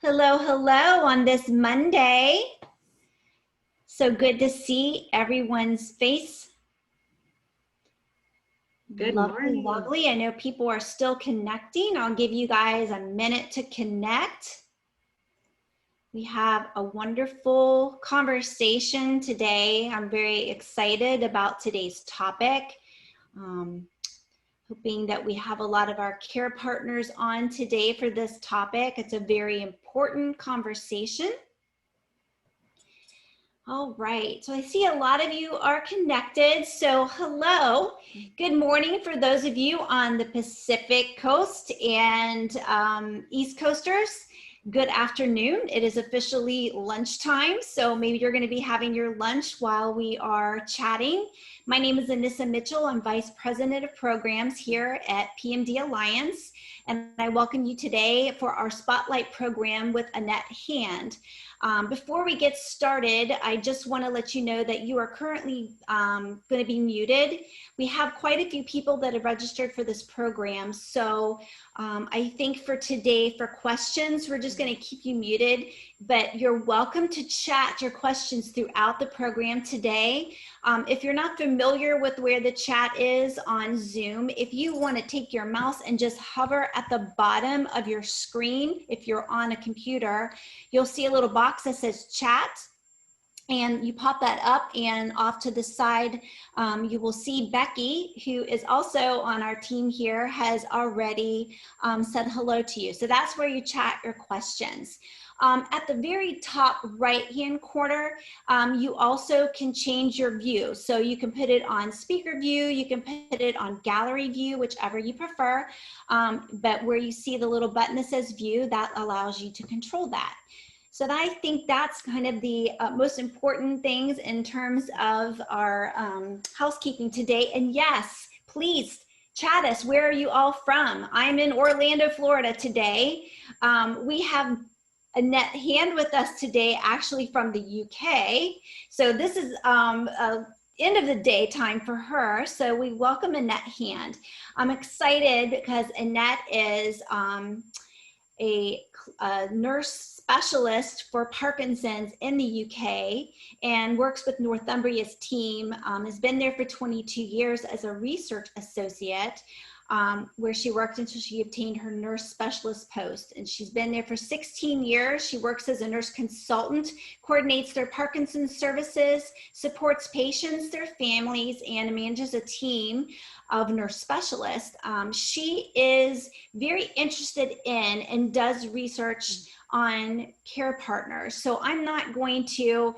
Hello, hello on this Monday. So good to see everyone's face. Good Lovely, morning. lovely. I know people are still connecting. I'll give you guys a minute to connect. We have a wonderful conversation today. I'm very excited about today's topic. Hoping that we have a lot of our care partners on today for this topic. It's a very important conversation. All right, so I see a lot of you are connected. So hello, good morning for those of you on the Pacific Coast and East Coasters. Good afternoon. It is officially lunchtime, so maybe you're going to be having your lunch while we are chatting. My name is Annette Mitchell. I'm Vice President of Programs here at PMD Alliance, and I welcome you today for our Spotlight program with Annette Hand. Before we get started, I just want to let you know that you are currently going to be muted. We have quite a few people that have registered for this program. So I think for today, for questions, we're just going to keep you muted, but you're welcome to chat your questions throughout the program today. If you're not familiar with where the chat is on Zoom, if you want to take your mouse and just hover at the bottom of your screen, if you're on a computer, you'll see a little box that says chat, and you pop that up, and off to the side you will see Becky, who is also on our team here, has already said hello to you. So that's where you chat your questions. At the very top right hand corner, you also can change your view. So you can put it on speaker view, you can put it on gallery view, whichever you prefer. But where you see the little button that says view, that allows you to control that. So I think that's kind of the most important things in terms of our housekeeping today. And yes, please chat us. Where are you all from? I'm in Orlando, Florida today. We have Annette Hand with us today, actually from the UK. So this is end of the day time for her. So we welcome Annette Hand. I'm excited because Annette is a nurse specialist for Parkinson's in the UK and works with Northumbria's team, has been there for 22 years as a research associate, where she worked until she obtained her nurse specialist post. And she's been there for 16 years. She works as a nurse consultant, coordinates their Parkinson's services, supports patients, their families, and manages a team of nurse specialists. She is very interested in and does research on care partners. So I'm not going to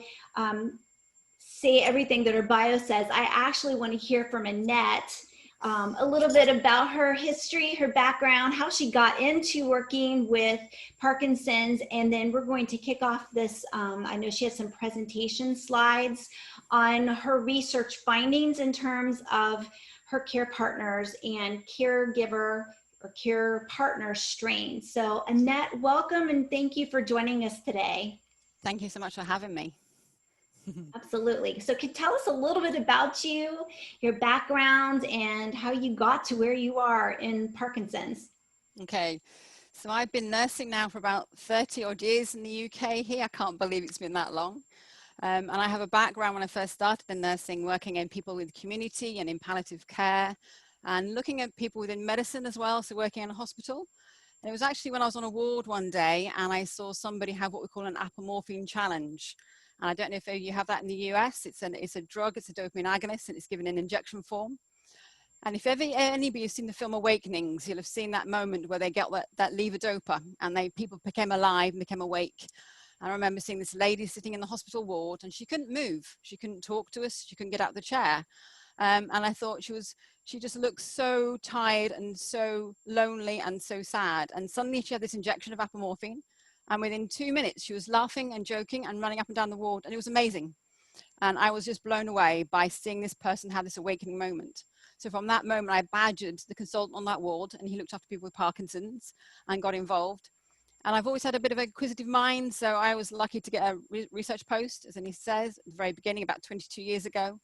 say everything that her bio says. I actually want to hear from Annette a little bit about her history, her background, how she got into working with Parkinson's, and then we're going to kick off this. I know she has some presentation slides on her research findings in terms of her care partners and caregiver or care partner strains. So Annette, welcome and thank you for joining us today. Thank you so much for having me. Absolutely. So can you tell us a little bit about you, your background, and how you got to where you are in Parkinson's? Okay, so I've been nursing now for about 30 odd years in the UK here. I can't believe it's been that long. And I have a background when I first started in nursing, working in people with community and in palliative care, and looking at people within medicine as well, so working in a hospital. And it was actually when I was on a ward one day and I saw somebody have what we call an apomorphine challenge. And I don't know if you have that in the US. It's a drug, it's a dopamine agonist, and it's given in injection form. And if anybody has seen the film Awakenings, you'll have seen that moment where they get that levodopa and people became alive and became awake. I remember seeing this lady sitting in the hospital ward and she couldn't move. She couldn't talk to us. She couldn't get out of the chair. And I thought she just looked so tired and so lonely and so sad. And suddenly she had this injection of apomorphine. And within 2 minutes, she was laughing and joking and running up and down the ward. And it was amazing. And I was just blown away by seeing this person have this awakening moment. So from that moment, I badgered the consultant on that ward, and he looked after people with Parkinson's and got involved. And I've always had a bit of an inquisitive mind, so I was lucky to get a research post, as Annie says, at the very beginning, about 22 years ago.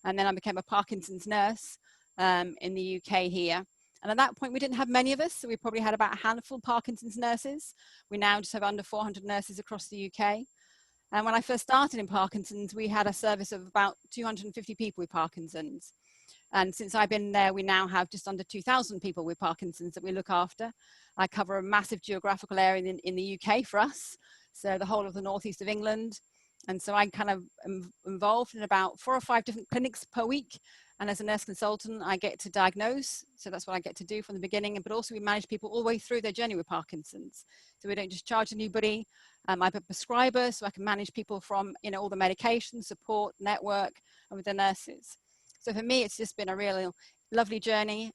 And then I became a Parkinson's nurse in the UK here. And at that point, we didn't have many of us, so we probably had about a handful of Parkinson's nurses. We now just have under 400 nurses across the UK. And when I first started in Parkinson's, we had a service of about 250 people with Parkinson's. And since I've been there, we now have just under 2,000 people with Parkinson's that we look after. I cover a massive geographical area in the UK for us, so the whole of the northeast of England. And so I kind of am involved in about 4 or 5 different clinics per week. And as a nurse consultant, I get to diagnose. So that's what I get to do from the beginning. But also we manage people all the way through their journey with Parkinson's. So we don't just charge anybody. I'm a prescriber, so I can manage people from, all the medication, support, network, and with the nurses. So for me, it's just been a really lovely journey.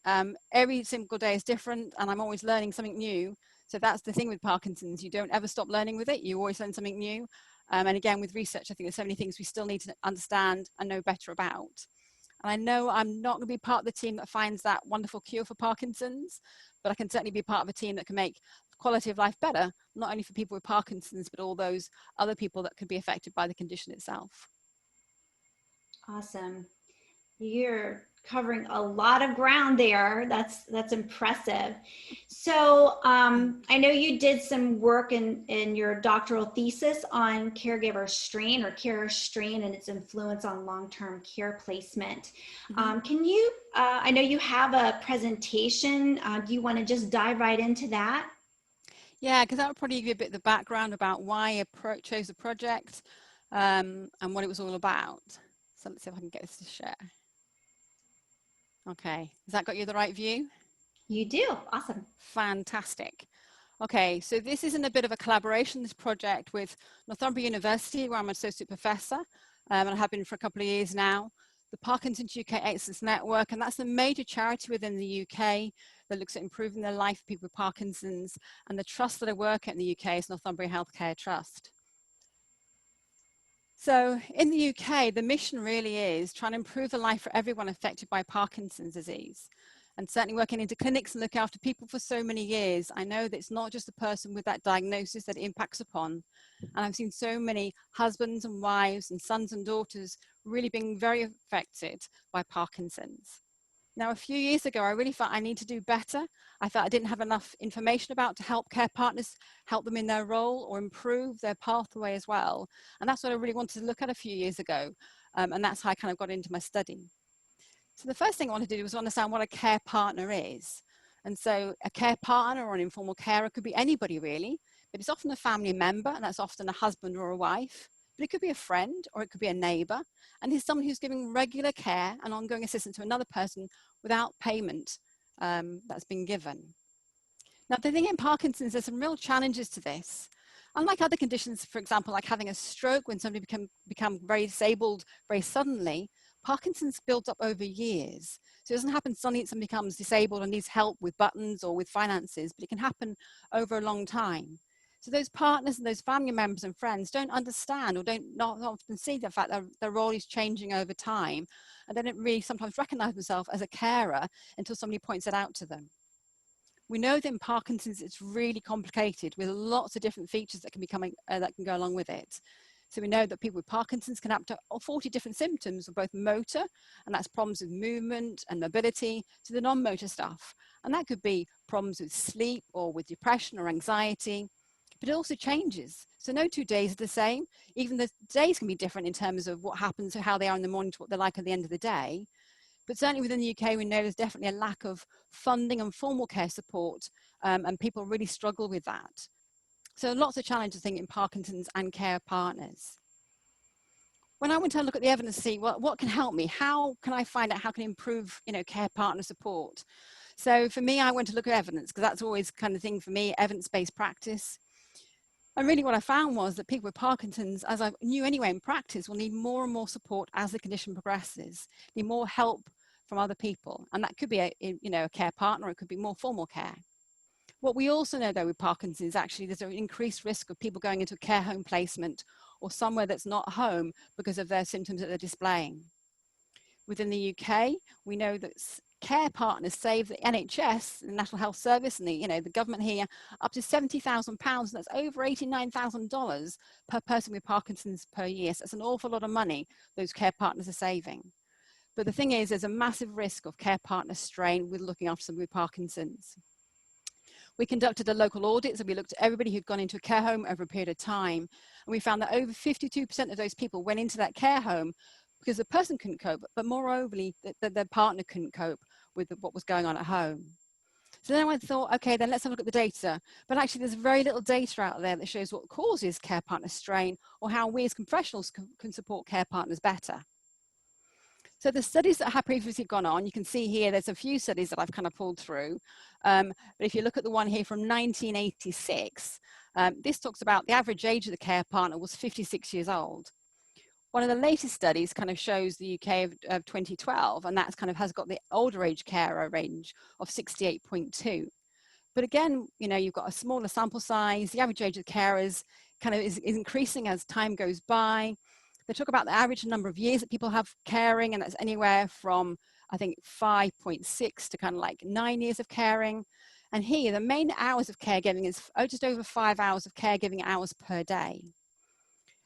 Every single day is different, and I'm always learning something new. So that's the thing with Parkinson's. You don't ever stop learning with it. You always learn something new. And again, with research, I think there's so many things we still need to understand and know better about. And I know I'm not going to be part of the team that finds that wonderful cure for Parkinson's, but I can certainly be part of a team that can make quality of life better, not only for people with Parkinson's, but all those other people that could be affected by the condition itself. Awesome. You're covering a lot of ground there. That's impressive. So I know you did some work in your doctoral thesis on caregiver strain or care strain and its influence on long-term care placement. Can you, I know you have a presentation. Do you want to just dive right into that? Yeah, because that would probably give you a bit of the background about why I chose the project and what it was all about. So let's see if I can get this to share. Okay, has that got you the right view? You do. Awesome. Fantastic. Okay, so this is in a bit of a collaboration, this project with Northumbria University, where I'm an associate professor, and I have been for a couple of years now. The Parkinson's UK Excellence Network, and that's a major charity within the UK that looks at improving the life of people with Parkinson's, and the trust that I work at in the UK is Northumbria Healthcare Trust. So in the UK, the mission really is trying to improve the life for everyone affected by Parkinson's disease. And certainly working into clinics and looking after people for so many years, I know that it's not just the person with that diagnosis that it impacts upon. And I've seen so many husbands and wives and sons and daughters really being very affected by Parkinson's. Now, a few years ago, I really felt I need to do better. I felt I didn't have enough information about to help care partners, help them in their role or improve their pathway as well. And that's what I really wanted to look at a few years ago. And that's how I kind of got into my study. So the first thing I wanted to do was understand what a care partner is. And so a care partner or an informal carer could be anybody really, but it's often a family member, and that's often a husband or a wife. But it could be a friend or it could be a neighbor. And it's someone who's giving regular care and ongoing assistance to another person without payment that's been given. Now, the thing in Parkinson's, there's some real challenges to this. Unlike other conditions, for example, like having a stroke when somebody become very disabled very suddenly, Parkinson's builds up over years. So it doesn't happen suddenly somebody becomes disabled and needs help with buttons or with finances, but it can happen over a long time. So those partners and those family members and friends don't understand or not often see the fact that their role is changing over time. And they don't really sometimes recognize themselves as a carer until somebody points it out to them. We know that in Parkinson's, it's really complicated with lots of different features that can be coming, that can go along with it. So we know that people with Parkinson's can have up to 40 different symptoms of both motor, and that's problems with movement and mobility, to the non-motor stuff. And that could be problems with sleep or with depression or anxiety, but it also changes. So no 2 days are the same. Even the days can be different in terms of what happens, how they are in the morning to what they're like at the end of the day. But certainly within the UK, we know there's definitely a lack of funding and formal care support, and people really struggle with that. So lots of challenges, I think, in Parkinson's and care partners. When I went to look at the evidence to see what can help me, how can I find out how can I improve, care partner support? So for me, I went to look at evidence because that's always kind of thing for me, evidence-based practice. And really what I found was that people with Parkinson's, as I knew anyway in practice, will need more and more support as the condition progresses, need more help from other people. And that could be a care partner, or it could be more formal care. What we also know though with Parkinson's is actually there's an increased risk of people going into a care home placement or somewhere that's not home because of their symptoms that they're displaying. Within the UK, we know that care partners save the NHS, the National Health Service, and the government here up to £70,000. That's over $89,000 per person with Parkinson's per year. So that's an awful lot of money those care partners are saving. But the thing is, there's a massive risk of care partner strain with looking after somebody with Parkinson's. We conducted a local audit, so we looked at everybody who'd gone into a care home over a period of time, and we found that over 52% of those people went into that care home because the person couldn't cope, but moreover, that their partner couldn't cope with what was going on at home. So then I thought, okay, then let's have a look at the data. But actually, there's very little data out there that shows what causes care partner strain or how we as professionals can support care partners better. So the studies that have previously gone on, you can see here, there's a few studies that I've kind of pulled through. But if you look at the one here from 1986, this talks about the average age of the care partner was 56 years old. One of the latest studies kind of shows the UK of 2012, and that's kind of has got the older age carer range of 68.2. But again, you know, you've got a smaller sample size, the average age of the carers kind of is increasing as time goes by. They talk about the average number of years that people have caring, and that's anywhere from, I think, 5.6 to kind of like 9 years of caring. And here, the main hours of caregiving is just over 5 hours of caregiving hours per day.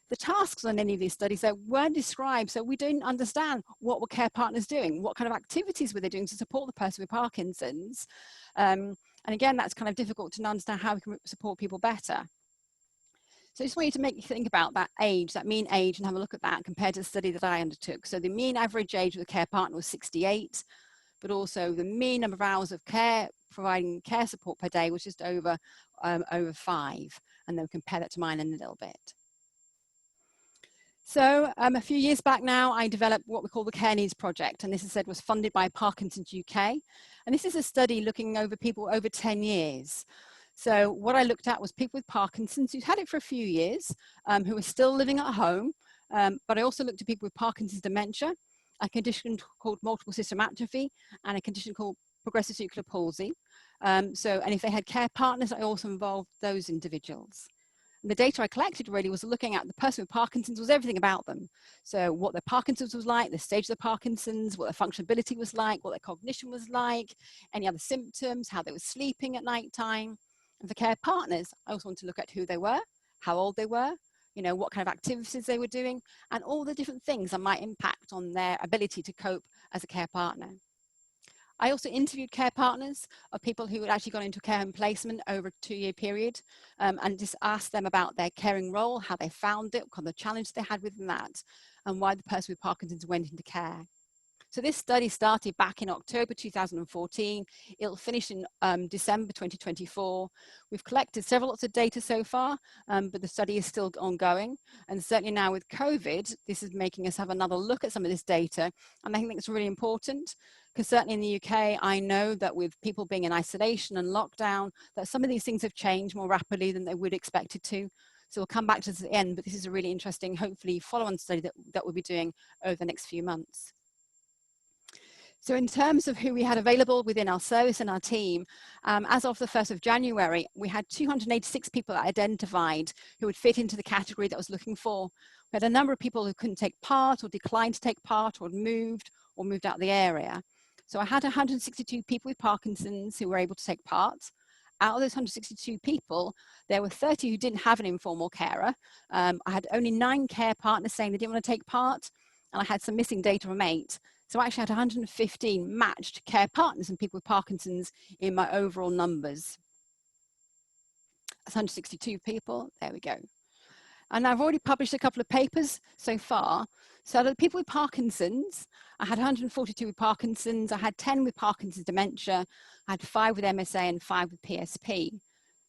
The tasks on any of these studies that weren't described, so we didn't understand what were care partners doing, what kind of activities were they doing to support the person with Parkinson's. And again, that's kind of difficult to understand how we can support people better. So I just want you to make you think about that age, that mean age, and have a look at that compared to the study that I undertook. So the mean average age of the care partner was 68, but also the mean number of hours of care, providing care support per day was just over 5. And then compare that to mine in a little bit. So a few years back now, I developed what we call the Care Needs Project, and this, as I said, was funded by Parkinson's UK. And this is a study looking over people over 10 years. So what I looked at was people with Parkinson's who'd had it for a few years, who were still living at home, but I also looked at people with Parkinson's dementia, a condition called multiple system atrophy, and a condition called progressive succular palsy. And if they had care partners, I also involved those individuals. And the data I collected really was looking at the person with Parkinson's was everything about them. So what their Parkinson's was like, the stage of the Parkinson's, what their functionability was like, what their cognition was like, any other symptoms, how they were sleeping at night time. And for care partners, I also want to look at who they were, how old they were, you know, what kind of activities they were doing, and all the different things that might impact on their ability to cope as a care partner. I also interviewed care partners of people who had actually gone into care home placement over a 2-year period, and just asked them about their caring role, how they found it, what kind of challenge they had within that, and why the person with Parkinson's went into care. So this study started back in October 2014. It'll finish in December 2024. We've collected several lots of data so far, but the study is still ongoing. And certainly now with COVID, this is making us have another look at some of this data. And I think it's really important, because certainly in the UK, I know that with people being in isolation and lockdown, that some of these things have changed more rapidly than they would expect it to. So we'll come back to this at the end, but this is a really interesting, hopefully follow-on study that we'll be doing over the next few months. So in terms of who we had available within our service and our team, as of the 1st of January, we had 286 people identified who would fit into the category that I was looking for. We had a number of people who couldn't take part or declined to take part or moved out of the area. So I had 162 people with Parkinson's who were able to take part. Out of those 162 people, there were 30 who didn't have an informal carer. I had only 9 care partners saying they didn't want to take part, and I had some missing data from 8. So I actually had 115 matched care partners and people with Parkinson's in my overall numbers. That's 162 people, there we go. And I've already published a couple of papers so far. So the people with Parkinson's, I had 142 with Parkinson's, I had 10 with Parkinson's dementia, I had 5 with MSA and 5 with PSP.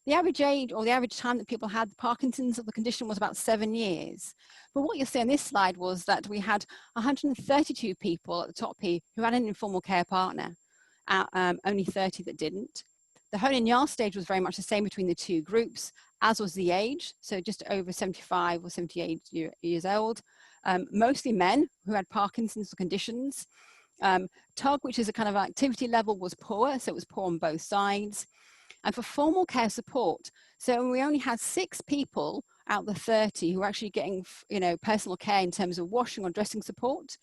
The average age or the average time that people had Parkinson's or the condition was about 7 years. But what you'll see on this slide was that we had 132 people at the top here who had an informal care partner, only 30 that didn't. The Hone and Yar stage was very much the same between the two groups, as was the age, so just over 75 or 78 years old. Mostly men who had Parkinson's conditions. TUG, which is a kind of activity level, was poor, so it was poor on both sides. And for formal care support, so we only had 6 people out of the 30 who were actually getting, you know, personal care in terms of washing or dressing support.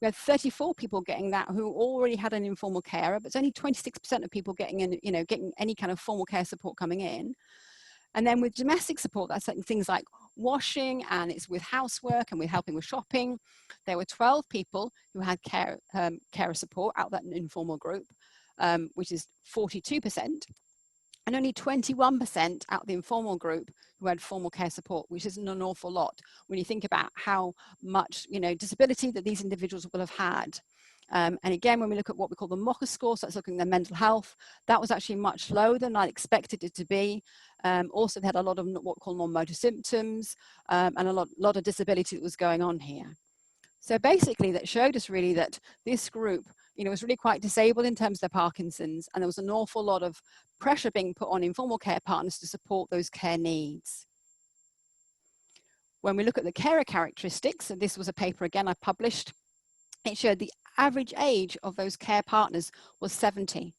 We had 34 people getting that who already had an informal carer, but it's only 26% of people getting getting any kind of formal care support coming in. And then with domestic support, that's like things like washing, and it's with housework and with helping with shopping. There were 12 people who had carer support out of that informal group, which is 42%. And only 21% out of the informal group who had formal care support, which isn't an awful lot when you think about how much, disability that these individuals will have had. And again, when we look at what we call the Mocha score, so that's looking at their mental health, that was actually much lower than I expected it to be. Also, they had a lot of what we call non-motor symptoms, and a lot of disability that was going on here. So basically that showed us really that this group, was really quite disabled in terms of their Parkinson's, and there was an awful lot of pressure being put on informal care partners to support those care needs. When we look at the carer characteristics, and this was a paper again I published, it showed the average age of those care partners was 70.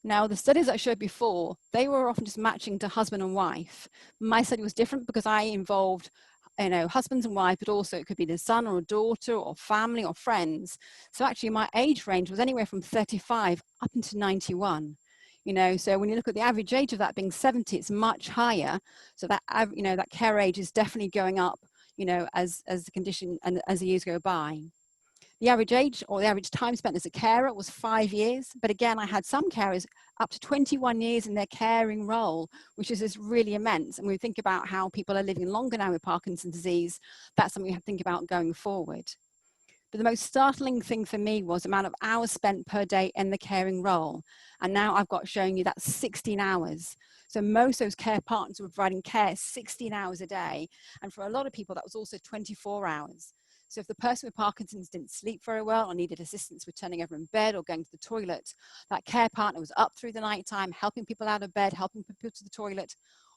Now, the studies I showed before, they were often just matching to husband and wife. My study was different because I involved husbands and wives, but also it could be the son or a daughter or family or friends. So actually my age range was anywhere from 35 up into 91. So when you look at the average age of that being 70, it's much higher. So that, that care age is definitely going up, as the condition and as the years go by. The average age or the average time spent as a carer was 5 years. But again, I had some carers up to 21 years in their caring role, which is really immense. And when we think about how people are living longer now with Parkinson's disease, that's something we have to think about going forward. But the most startling thing for me was the amount of hours spent per day in the caring role. And now I've got showing you that's 16 hours. So most of those care partners were providing care 16 hours a day. And for a lot of people, that was also 24 hours. So if the person with Parkinson's didn't sleep very well or needed assistance with turning over in bed or going to the toilet, that care partner was up through the night time, helping people out of bed, helping people to the toilet,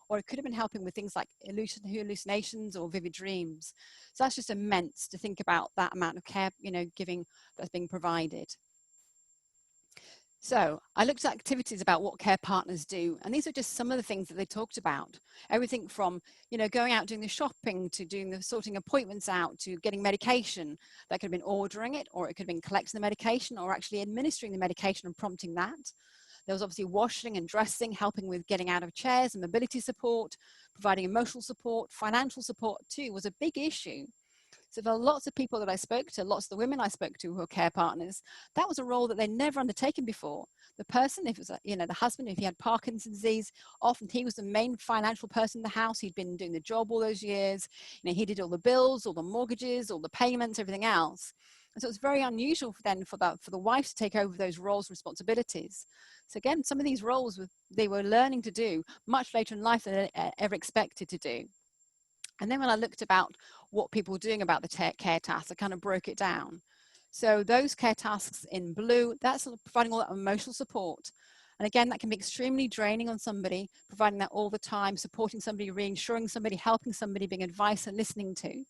or it could have been helping with things like hallucinations or vivid dreams. So that's just immense to think about that amount of care, giving that's being provided. So I looked at activities about what care partners do, and these are just some of the things that they talked about. Everything from, going out doing the shopping to doing the sorting appointments out to getting medication. That could have been ordering it, or it could have been collecting the medication, or actually administering the medication and prompting that. There was obviously washing and dressing, helping with getting out of chairs and mobility support, providing emotional support, financial support too was a big issue. So there are lots of people that I spoke to, lots of the women I spoke to who were care partners, that was a role that they'd never undertaken before. The person, if it was, the husband, if he had Parkinson's disease, often he was the main financial person in the house. He'd been doing the job all those years. He did all the bills, all the mortgages, all the payments, everything else. And so it's very unusual for the wife to take over those roles and responsibilities. So again, some of these roles they were learning to do much later in life than they ever expected to do. And then when I looked about what people were doing about the care tasks, I kind of broke it down. So those care tasks in blue, that's providing all that emotional support. And again, that can be extremely draining on somebody, providing that all the time, supporting somebody, reassuring somebody, helping somebody, being advice and listening to.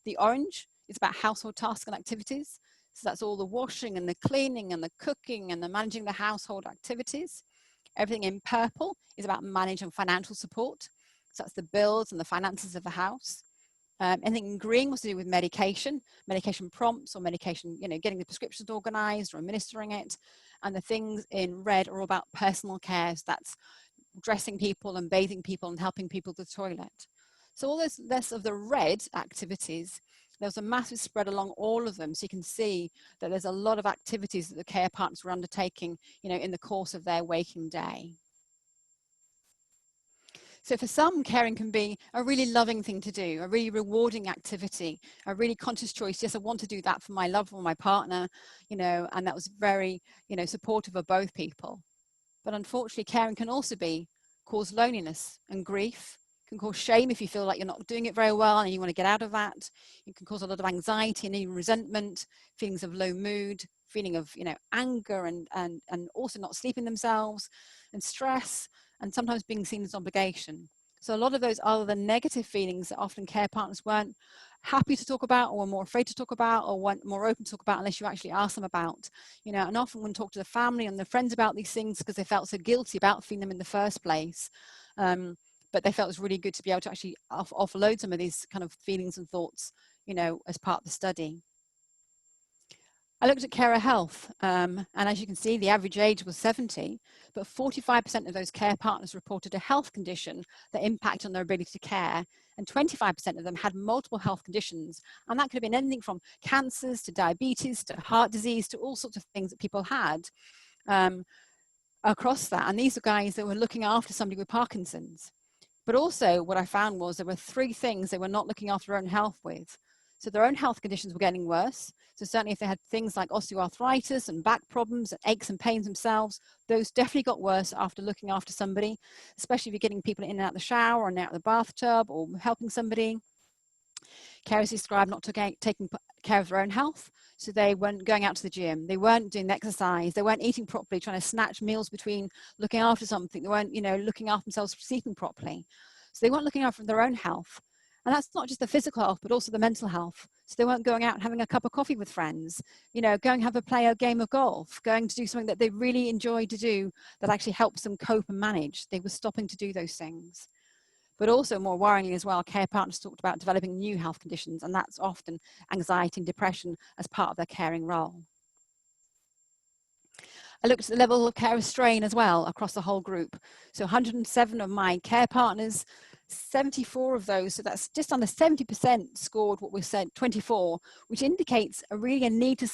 The orange is about household tasks and activities. So that's all the washing and the cleaning and the cooking and the managing the household activities. Everything in purple is about managing financial support. So that's the bills and the finances of the house. Anything in green was to do with medication prompts or medication, getting the prescriptions organized or administering it. And the things in red are all about personal care. So that's dressing people and bathing people and helping people to the toilet. So all this less of the red activities, there's a massive spread along all of them. So you can see that there's a lot of activities that the care partners were undertaking, in the course of their waking day. So for some, caring can be a really loving thing to do, a really rewarding activity, a really conscious choice. Yes, I want to do that for my loved one, my partner, and that was very, supportive of both people. But unfortunately, caring can also cause loneliness and grief. It can cause shame if you feel like you're not doing it very well and you want to get out of that. It can cause a lot of anxiety and even resentment, feelings of low mood, feeling of, anger and also not sleeping themselves, and stress, and sometimes being seen as obligation. So a lot of those are the negative feelings that often care partners weren't happy to talk about, or were more afraid to talk about, or weren't more open to talk about unless you actually ask them about. And often wouldn't talk to the family and their friends about these things because they felt so guilty about feeling them in the first place. But they felt it was really good to be able to actually offload some of these kind of feelings and thoughts, as part of the study. I looked at carer health, and as you can see, the average age was 70, but 45% of those care partners reported a health condition that impacted on their ability to care, and 25% of them had multiple health conditions, and that could have been anything from cancers to diabetes to heart disease to all sorts of things that people had across that. And these are guys that were looking after somebody with Parkinson's. But also what I found was there were 3 things they were not looking after their own health with. So their own health conditions were getting worse. So certainly if they had things like osteoarthritis and back problems and aches and pains themselves, those definitely got worse after looking after somebody, especially if you're getting people in and out of the shower or out of the bathtub or helping somebody. Carers described not taking care of their own health. So they weren't going out to the gym. They weren't doing the exercise. They weren't eating properly, trying to snatch meals between looking after something. They weren't, looking after themselves, sleeping properly. So they weren't looking after their own health. And that's not just the physical health, but also the mental health. So they weren't going out and having a cup of coffee with friends, going have play a game of golf, going to do something that they really enjoy to do that actually helps them cope and manage. They were stopping to do those things. But also more worryingly as well, care partners talked about developing new health conditions, and that's often anxiety and depression as part of their caring role. I looked at the level of carer strain as well across the whole group. So 107 of my care partners, 74 of those, so that's just under 70% scored what we said, 24, which indicates a need to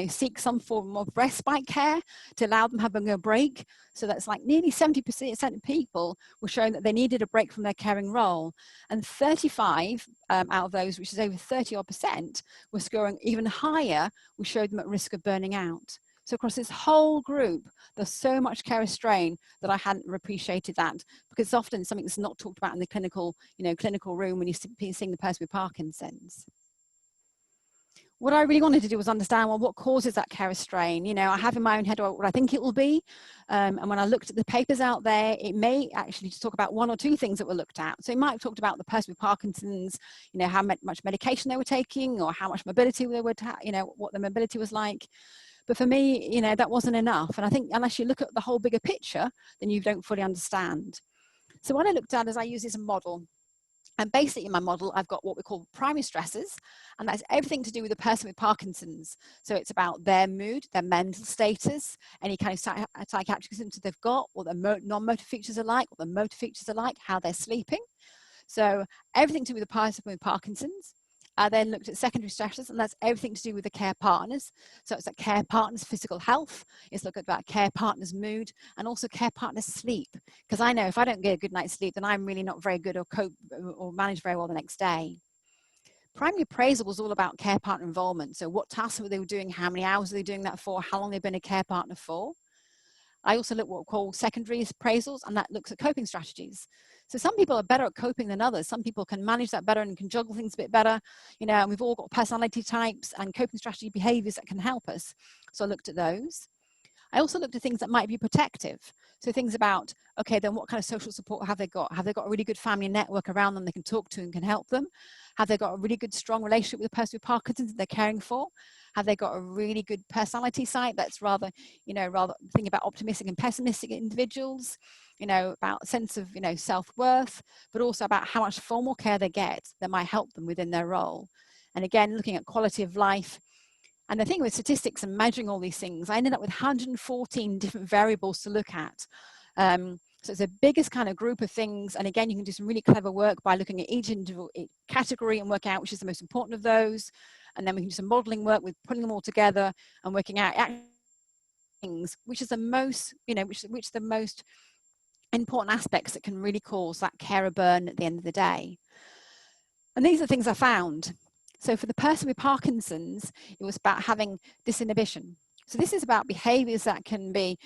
seek some form of respite care to allow them having a break. So that's like nearly 70% of people were showing that they needed a break from their caring role. And 35 out of those, which is over 30% were scoring even higher, which showed them at risk of burning out. So across this whole group, there's so much carer strain that I hadn't appreciated that, because it's often something that's not talked about in the clinical room when you're seeing the person with Parkinson's. What I really wanted to do was understand, well, what causes that carer strain? I have in my own head what I think it will be. And when I looked at the papers out there, it may actually just talk about 1 or 2 things that were looked at. So it might have talked about the person with Parkinson's, how much medication they were taking, or how much mobility they would have, what their mobility was like. But for me, that wasn't enough. And I think unless you look at the whole bigger picture, then you don't fully understand. So what I looked at is I use this model. And basically in my model, I've got what we call primary stressors, and that's everything to do with the person with Parkinson's. So it's about their mood, their mental status, any kind of psychiatric symptoms they've got, what their non-motor features are like, what their motor features are like, how they're sleeping. So everything to do with the person with Parkinson's. I then looked at secondary stressors, and that's everything to do with the care partners. So it's a care partner's physical health. It's looking at care partner's mood, and also care partner's sleep. Because I know if I don't get a good night's sleep, then I'm really not very good or cope or manage very well the next day. Primary appraisal was all about care partner involvement. So what tasks were they doing? How many hours are they doing that for? How long they've been a care partner for? I also look at what we call secondary appraisals, and that looks at coping strategies. So some people are better at coping than others. Some people can manage that better and can juggle things a bit better. And we've all got personality types and coping strategy behaviors that can help us. So I looked at those. I also looked at things that might be protective. So things about, okay, then what kind of social support have they got? Have they got a really good family network around them they can talk to and can help them? Have they got a really good, strong relationship with the person with Parkinson's that they're caring for? Have they got a really good personality side that's rather thinking about optimistic and pessimistic individuals, about a sense of, self-worth, but also about how much formal care they get that might help them within their role. And again, looking at quality of life. And the thing with statistics and measuring all these things, I ended up with 114 different variables to look at. So it's the biggest kind of group of things. And again, you can do some really clever work by looking at each individual category and work out which is the most important of those. And then we can do some modeling work with putting them all together and working out things, which is the most, which the most important aspects that can really cause that carer burn at the end of the day. And these are things I found. So for the person with Parkinson's, it was about having disinhibition. So this is about behaviors that can be,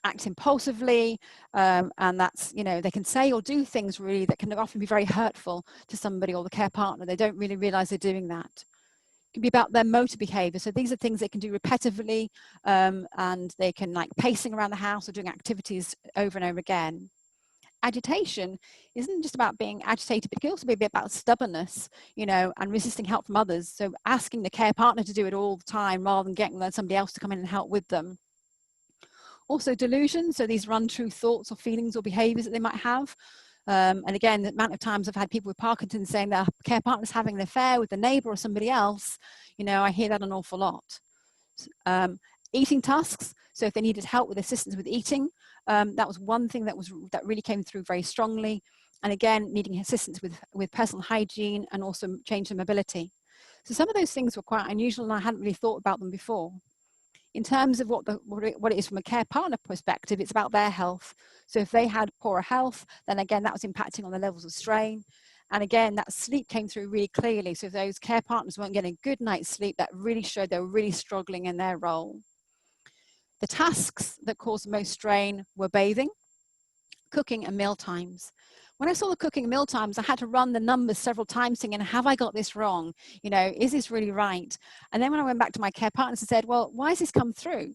act impulsively, and that's, they can say or do things really that can often be very hurtful to somebody or the care partner. They don't really realize they're doing that. It can be about their motor behavior. So these are things they can do repetitively, and they can like pacing around the house or doing activities over and over again. Agitation isn't just about being agitated, but it can also be a bit about stubbornness, and resisting help from others. So asking the care partner to do it all the time rather than getting somebody else to come in and help with them. Also delusion, so these run true thoughts or feelings or behaviors that they might have. And again, the amount of times I've had people with Parkinson's saying their care partner's having an affair with the neighbor or somebody else, you know, I hear that an awful lot. Eating tasks, so if they needed help with assistance with eating, that was one thing that really came through very strongly. And again, needing assistance with personal hygiene and also change in mobility. So some of those things were quite unusual and I hadn't really thought about them before. In terms of what it is from a care partner perspective, it's about their health. So if they had poorer health, then again, that was impacting on the levels of strain. And again, that sleep came through really clearly. So if those care partners weren't getting a good night's sleep, that really showed they were really struggling in their role. The tasks that caused the most strain were bathing, cooking and meal times. When I saw the cooking and meal times, I had to run the numbers several times thinking, have I got this wrong? You know, is this really right? And then when I went back to my care partners and said, well, why has this come through?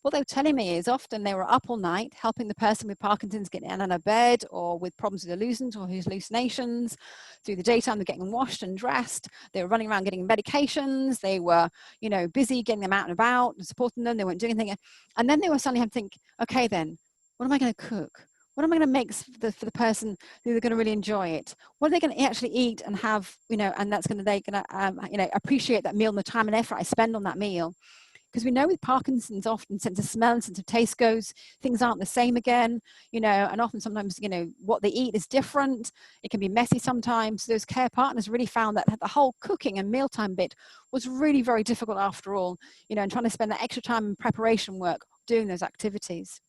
What they were telling me is often they were up all night helping the person with Parkinson's get in and out of bed or with problems with hallucinations or hallucinations. Through the daytime, they're getting washed and dressed. They were running around getting medications. They were, you know, busy getting them out and about and supporting them. They weren't doing anything. And then they were suddenly having to think, okay, then what am I going to cook? What am I going to make for the person who they're going to really enjoy it? What are they going to actually eat and have, you know, and that's going to, they're going to, you know, appreciate that meal and the time and effort I spend on that meal. Because we know with Parkinson's often sense of smell and sense of taste goes, things aren't the same again, you know, and often sometimes, you know, what they eat is different. It can be messy sometimes. So those care partners really found that the whole cooking and mealtime bit was really very difficult after all, you know, and trying to spend that extra time in preparation work doing those activities.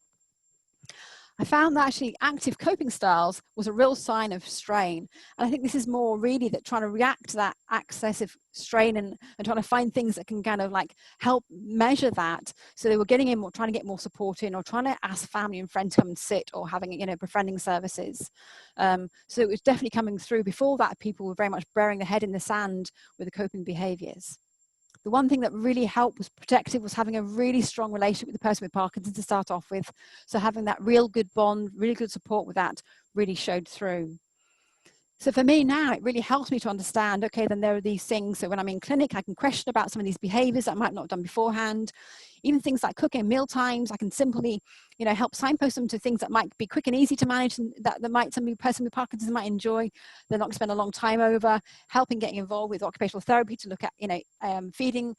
I found that actually active coping styles was a real sign of strain. And I think this is more really that trying to react to that excessive strain and trying to find things that can kind of like help measure that. So they were getting in more, trying to get more support in, or trying to ask family and friends to come and sit, or having, you know, befriending services. So it was definitely coming through. Before that, people were very much burying their head in the sand with the coping behaviors. The one thing that really helped was protective, was having a really strong relationship with the person with Parkinson's to start off with. So having that real good bond, really good support with that really showed through. So for me now, it really helps me to understand, okay, then there are these things. So when I'm in clinic, I can question about some of these behaviors that I might not have done beforehand. Even things like cooking, meal times, I can simply, you know, help signpost them to things that might be quick and easy to manage, and that some person with Parkinson's might enjoy. They're not going to spend a long time over. Helping getting involved with occupational therapy to look at, you know, feeding,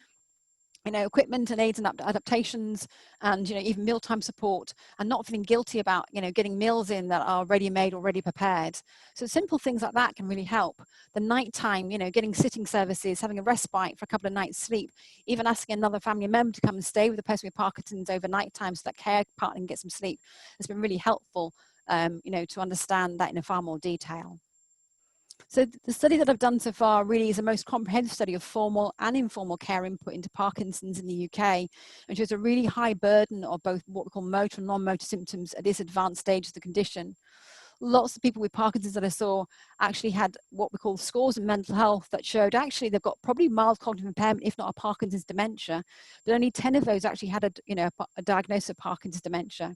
you know, equipment and aids and adaptations, and, you know, even mealtime support, and not feeling guilty about, you know, getting meals in that are ready made or ready prepared. So simple things like that can really help. The nighttime, you know, getting sitting services, having a respite for a couple of nights sleep, even asking another family member to come and stay with the person with Parkinson's over nighttime so that care partner can get some sleep, has been really helpful, you know, to understand that in a far more detail. So the study that I've done so far really is the most comprehensive study of formal and informal care input into Parkinson's in the UK, and shows a really high burden of both what we call motor and non-motor symptoms at this advanced stage of the condition. Lots of people with Parkinson's that I saw actually had what we call scores in mental health that showed actually they've got probably mild cognitive impairment, if not a Parkinson's dementia, but only 10 of those actually had a diagnosis of Parkinson's dementia.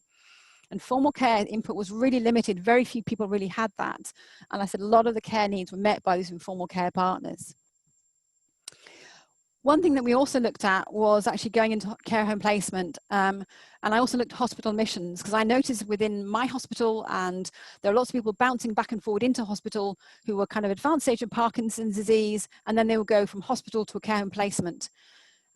And formal care input was really limited. Very few people really had that. And I said a lot of the care needs were met by these informal care partners. One thing that we also looked at was actually going into care home placement. And I also looked at hospital admissions, because I noticed within my hospital, and there are lots of people bouncing back and forward into hospital who were kind of advanced stage of Parkinson's disease, and then they would go from hospital to a care home placement.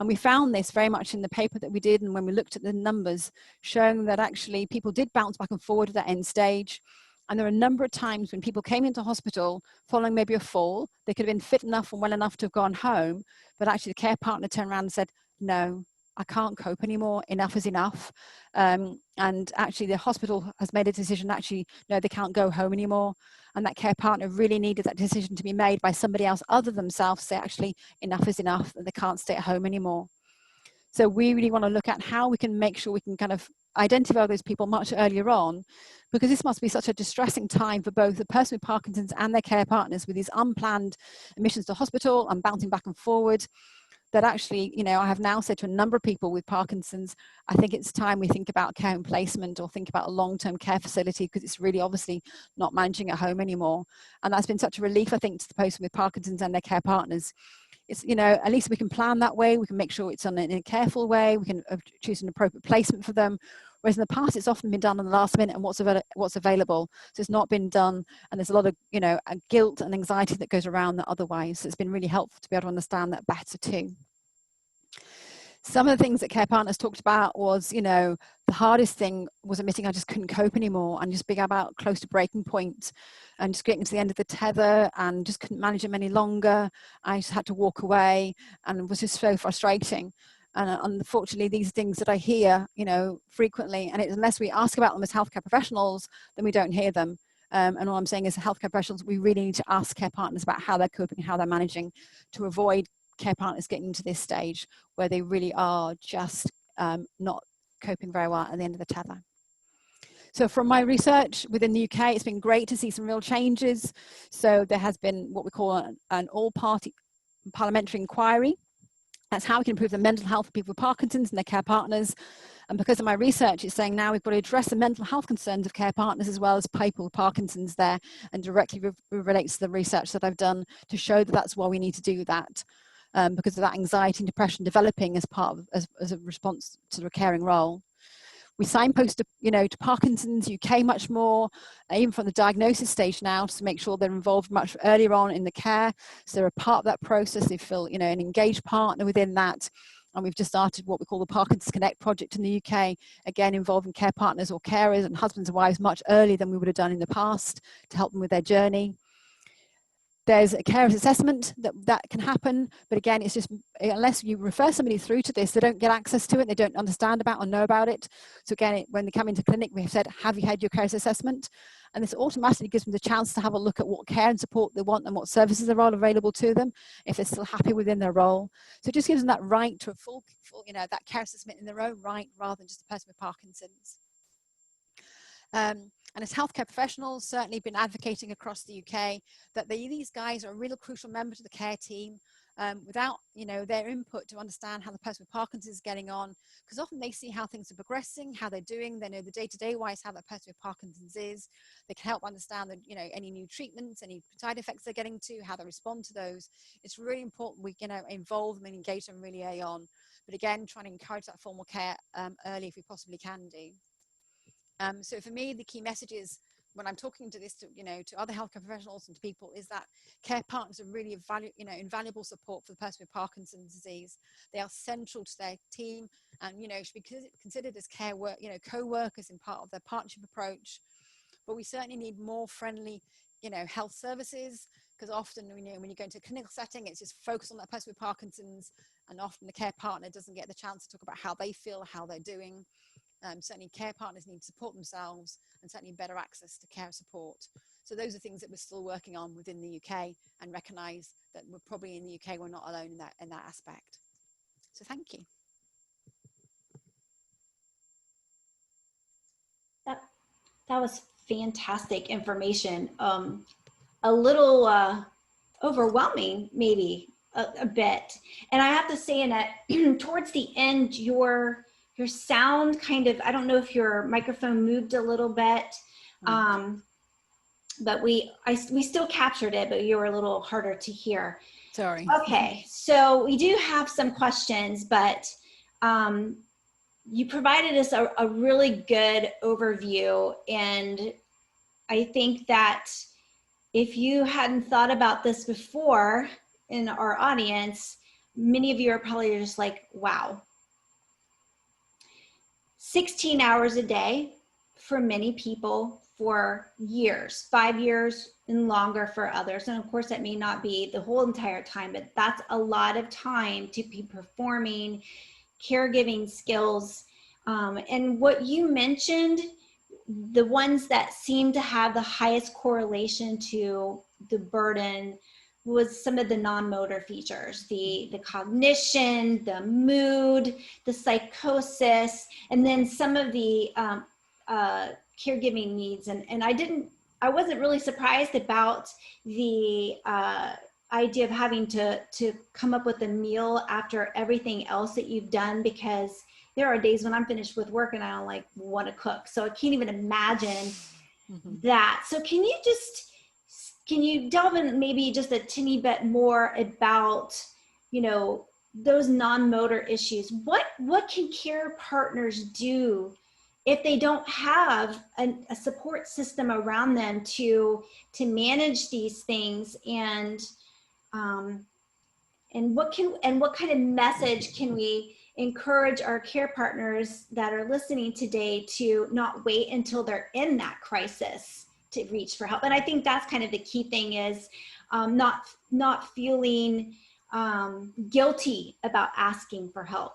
And we found this very much in the paper that we did, and when we looked at the numbers, showing that actually people did bounce back and forward at that end stage. And there were a number of times when people came into hospital following maybe a fall, they could have been fit enough and well enough to have gone home, but actually the care partner turned around and said, no, I can't cope anymore, enough is enough. And actually the hospital has made a decision, actually, no, they can't go home anymore. And that care partner really needed that decision to be made by somebody else other than themselves, say actually enough is enough, that they can't stay at home anymore. So we really want to look at how we can make sure we can kind of identify those people much earlier on, because this must be such a distressing time for both the person with Parkinson's and their care partners, with these unplanned admissions to hospital and bouncing back and forward, that actually, you know, I have now said to a number of people with Parkinson's, I think it's time we think about care home placement or think about a long-term care facility, because it's really obviously not managing at home anymore. And that's been such a relief, I think, to the person with Parkinson's and their care partners. It's, you know, at least we can plan that way. We can make sure it's done in a careful way. We can choose an appropriate placement for them, Whereas in the past, it's often been done in the last minute and what's available. So it's not been done, and there's a lot of, you know, guilt and anxiety that goes around that otherwise. So it's been really helpful to be able to understand that better too. Some of the things that Care Partners talked about was, you know, the hardest thing was admitting I just couldn't cope anymore and just being about close to breaking point and just getting to the end of the tether and just couldn't manage them any longer. I just had to walk away, and it was just so frustrating. And unfortunately, these things that I hear, you know, frequently, and unless we ask about them as healthcare professionals, then we don't hear them. And all I'm saying is, healthcare professionals, we really need to ask Care Partners about how they're coping, how they're managing, to avoid Care Partners getting to this stage where they really are just not coping very well at the end of the tether. So from my research within the UK, it's been great to see some real changes. So there has been what we call an all-party parliamentary inquiry. That's how we can improve the mental health of people with Parkinson's and their care partners. And because of my research, it's saying now we've got to address the mental health concerns of care partners as well as people with Parkinson's there, and directly relates to the research that I've done to show that that's why we need to do that. Because of that anxiety and depression developing as part of, as a response to the caring role. We signpost, you know, to Parkinson's UK much more, even from the diagnosis stage now, to make sure they're involved much earlier on in the care. So they're a part of that process. They feel, you know, an engaged partner within that. And we've just started what we call the Parkinson's Connect project in the UK, again, involving care partners or carers and husbands and wives much earlier than we would have done in the past to help them with their journey. There's a carers assessment that can happen, but again, it's just, unless you refer somebody through to this, they don't get access to it, they don't understand about or know about it. So again, when they come into clinic, we have said, have you had your carers assessment? And this automatically gives them the chance to have a look at what care and support they want and what services are all available to them, if they're still happy within their role. So it just gives them that right to a full you know, that care assessment in their own right, rather than just a person with Parkinson's. And as healthcare professionals, certainly been advocating across the UK that these guys are a real crucial member to the care team. Without, you know, their input to understand how the person with Parkinson's is getting on, because often they see how things are progressing, how they're doing, they know the day-to-day wise how that person with Parkinson's is. They can help understand that, you know, any new treatments, any side effects they're getting to, how they respond to those. It's really important we, you know, involve them and engage them really early on. But again, trying to encourage that formal care early if we possibly can do. So for me, the key messages when I'm talking to this, you know, to other healthcare professionals and to people, is that care partners are really invaluable support for the person with Parkinson's disease. They are central to their team, and, you know, should be considered as care work, you know, co-workers in part of their partnership approach. But we certainly need more friendly, you know, health services, because often, you know, when you go into a clinical setting, it's just focused on that person with Parkinson's, and often the care partner doesn't get the chance to talk about how they feel, how they're doing. Certainly care partners need to support themselves, and certainly better access to care support. So those are things that we're still working on within the UK, and recognise that we're probably in the UK, we're not alone in that aspect. So thank you. That was fantastic information. A little overwhelming, maybe a bit. And I have to say, Annette, towards the end, your sound kind of, I don't know if your microphone moved a little bit, but we still captured it, but you were a little harder to hear. Sorry. Okay, so we do have some questions, but you provided us a really good overview, and I think that if you hadn't thought about this before in our audience, many of you are probably just like, wow. 16 hours a day for many people for years, 5 years and longer for others. And of course, that may not be the whole entire time, but that's a lot of time to be performing caregiving skills. And what you mentioned, the ones that seem to have the highest correlation to the burden was some of the non-motor features, the cognition, the mood, the psychosis, and then some of the caregiving needs. And I wasn't really surprised about the idea of having to come up with a meal after everything else that you've done, because there are days when I'm finished with work and I don't like want to cook. So I can't even imagine that. So can you delve in maybe just a teeny bit more about, you know, those non-motor issues? What can care partners do if they don't have a support system around them to manage these things, and what kind of message can we encourage our care partners that are listening today to not wait until they're in that crisis to reach for help? And I think that's kind of the key thing, is not feeling guilty about asking for help.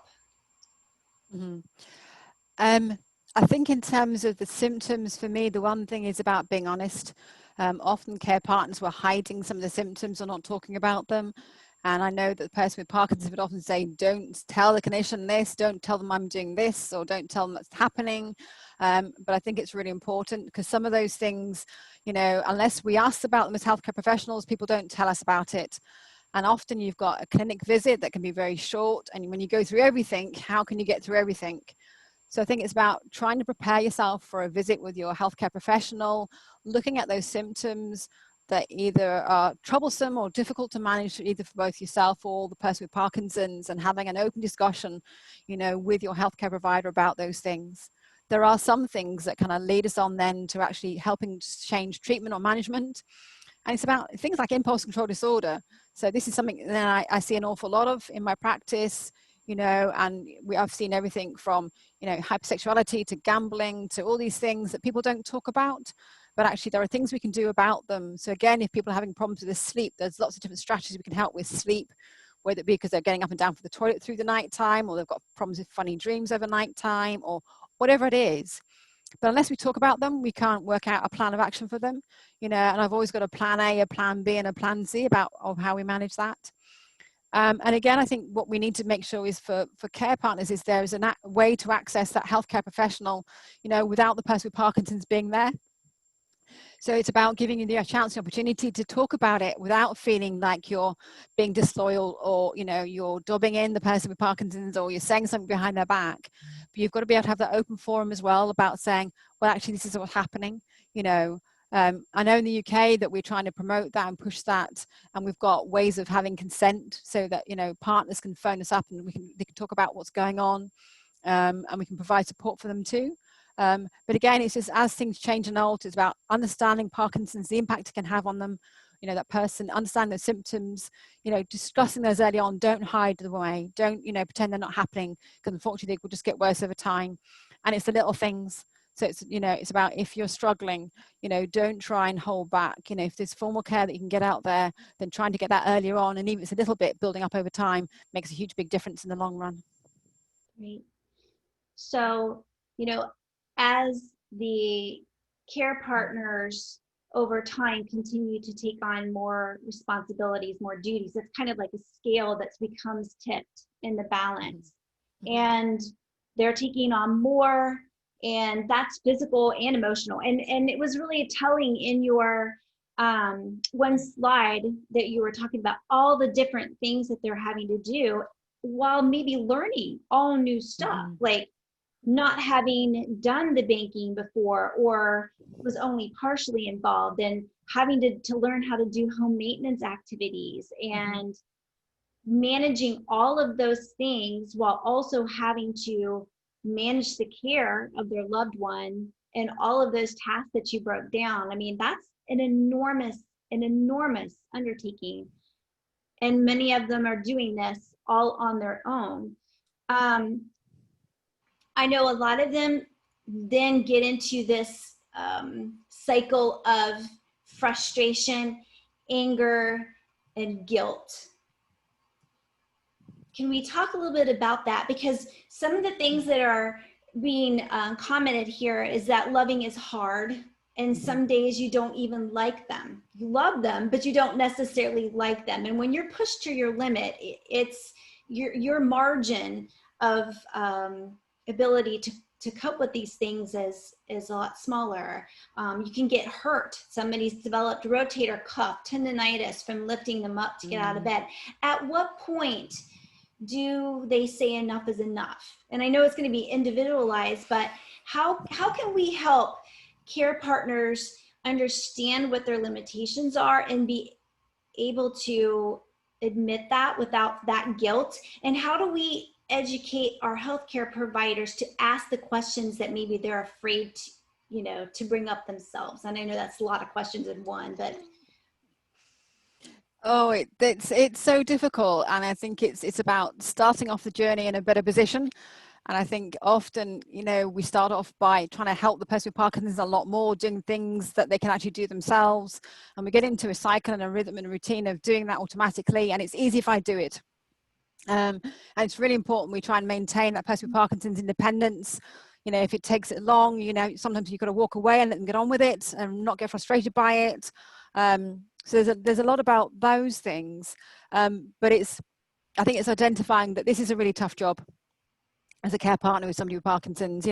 Mm-hmm. I think in terms of the symptoms, for me, the one thing is about being honest. Often care partners were hiding some of the symptoms or not talking about them. And I know that the person with Parkinson's would often say, don't tell the clinician this, don't tell them I'm doing this, or don't tell them that's happening. But I think it's really important, because some of those things, you know, unless we ask about them as healthcare professionals, people don't tell us about it. And often you've got a clinic visit that can be very short. And when you go through everything, how can you get through everything? So I think it's about trying to prepare yourself for a visit with your healthcare professional, looking at those symptoms that either are troublesome or difficult to manage, either for both yourself or the person with Parkinson's, and having an open discussion, you know, with your healthcare provider about those things. There are some things that kind of lead us on then to actually helping change treatment or management. And it's about things like impulse control disorder. So this is something that I see an awful lot of in my practice, you know, and I've seen everything from, you know, hypersexuality to gambling to all these things that people don't talk about, but actually there are things we can do about them. So again, if people are having problems with their sleep, there's lots of different strategies we can help with sleep, whether it be because they're getting up and down from the toilet through the night time, or they've got problems with funny dreams over night time, or whatever it is. But unless we talk about them, we can't work out a plan of action for them, you know. And I've always got a plan A, a plan B, and a plan Z of how we manage that. And again, I think what we need to make sure is for care partners is there is a way to access that healthcare professional, you know, without the person with Parkinson's being there. So it's about giving you the chance, the opportunity to talk about it without feeling like you're being disloyal, or, you know, you're dobbing in the person with Parkinson's, or you're saying something behind their back. But you've got to be able to have that open forum as well about saying, well, actually, this is what's happening, you know. I know in the UK that we're trying to promote that and push that, and we've got ways of having consent so that, you know, partners can phone us up and they can talk about what's going on, and we can provide support for them too. But again, it's just as things change and alter, it's about understanding Parkinson's, the impact it can have on them, you know, that person, understand the symptoms, you know, discussing those early on. Don't hide them away. Don't, you know, pretend they're not happening, because unfortunately they will just get worse over time. And it's the little things. So it's, you know, it's about, if you're struggling, you know, don't try and hold back. You know, if there's formal care that you can get out there, then trying to get that earlier on, and even if it's a little bit building up over time, makes a huge big difference in the long run. Great. So, you know, as the care partners over time continue to take on more responsibilities, more duties, it's kind of like a scale that becomes tipped in the balance. And they're taking on more, and that's physical and emotional. And it was really telling in your one slide that you were talking about all the different things that they're having to do while maybe learning all new stuff, like not having done the banking before, or was only partially involved, and having to learn how to do home maintenance activities, and managing all of those things while also having to manage the care of their loved one, and all of those tasks that you broke down. I mean, that's an enormous undertaking. And many of them are doing this all on their own. I know a lot of them then get into this cycle of frustration, anger, and guilt. Can we talk a little bit about that? Because some of the things that are being commented here is that loving is hard, and some days you don't even like them. You love them, but you don't necessarily like them. And when you're pushed to your limit, it's your margin of ability to cope with these things is a lot smaller. You can get hurt. Somebody's developed rotator cuff tendonitis from lifting them up to get out of bed. At what point do they say enough is enough? And I know it's going to be individualized, but how can we help care partners understand what their limitations are and be able to admit that without that guilt? And how do we educate our healthcare providers to ask the questions that maybe they're afraid to, to bring up themselves? And I know that's a lot of questions in one, but Oh, it's so difficult, and I think it's about starting off the journey in a better position. And I think often, we start off by trying to help the person with Parkinson's a lot more, doing things that they can actually do themselves. And we get into a cycle and a rhythm and a routine of doing that automatically. And it's easy if I do it. And it's really important we try and maintain that person with Parkinson's independence. If it takes it long, sometimes you've got to walk away and let them get on with it and not get frustrated by it. So there's a lot about those things. But I think it's identifying that this is a really tough job as a care partner with somebody with Parkinson's.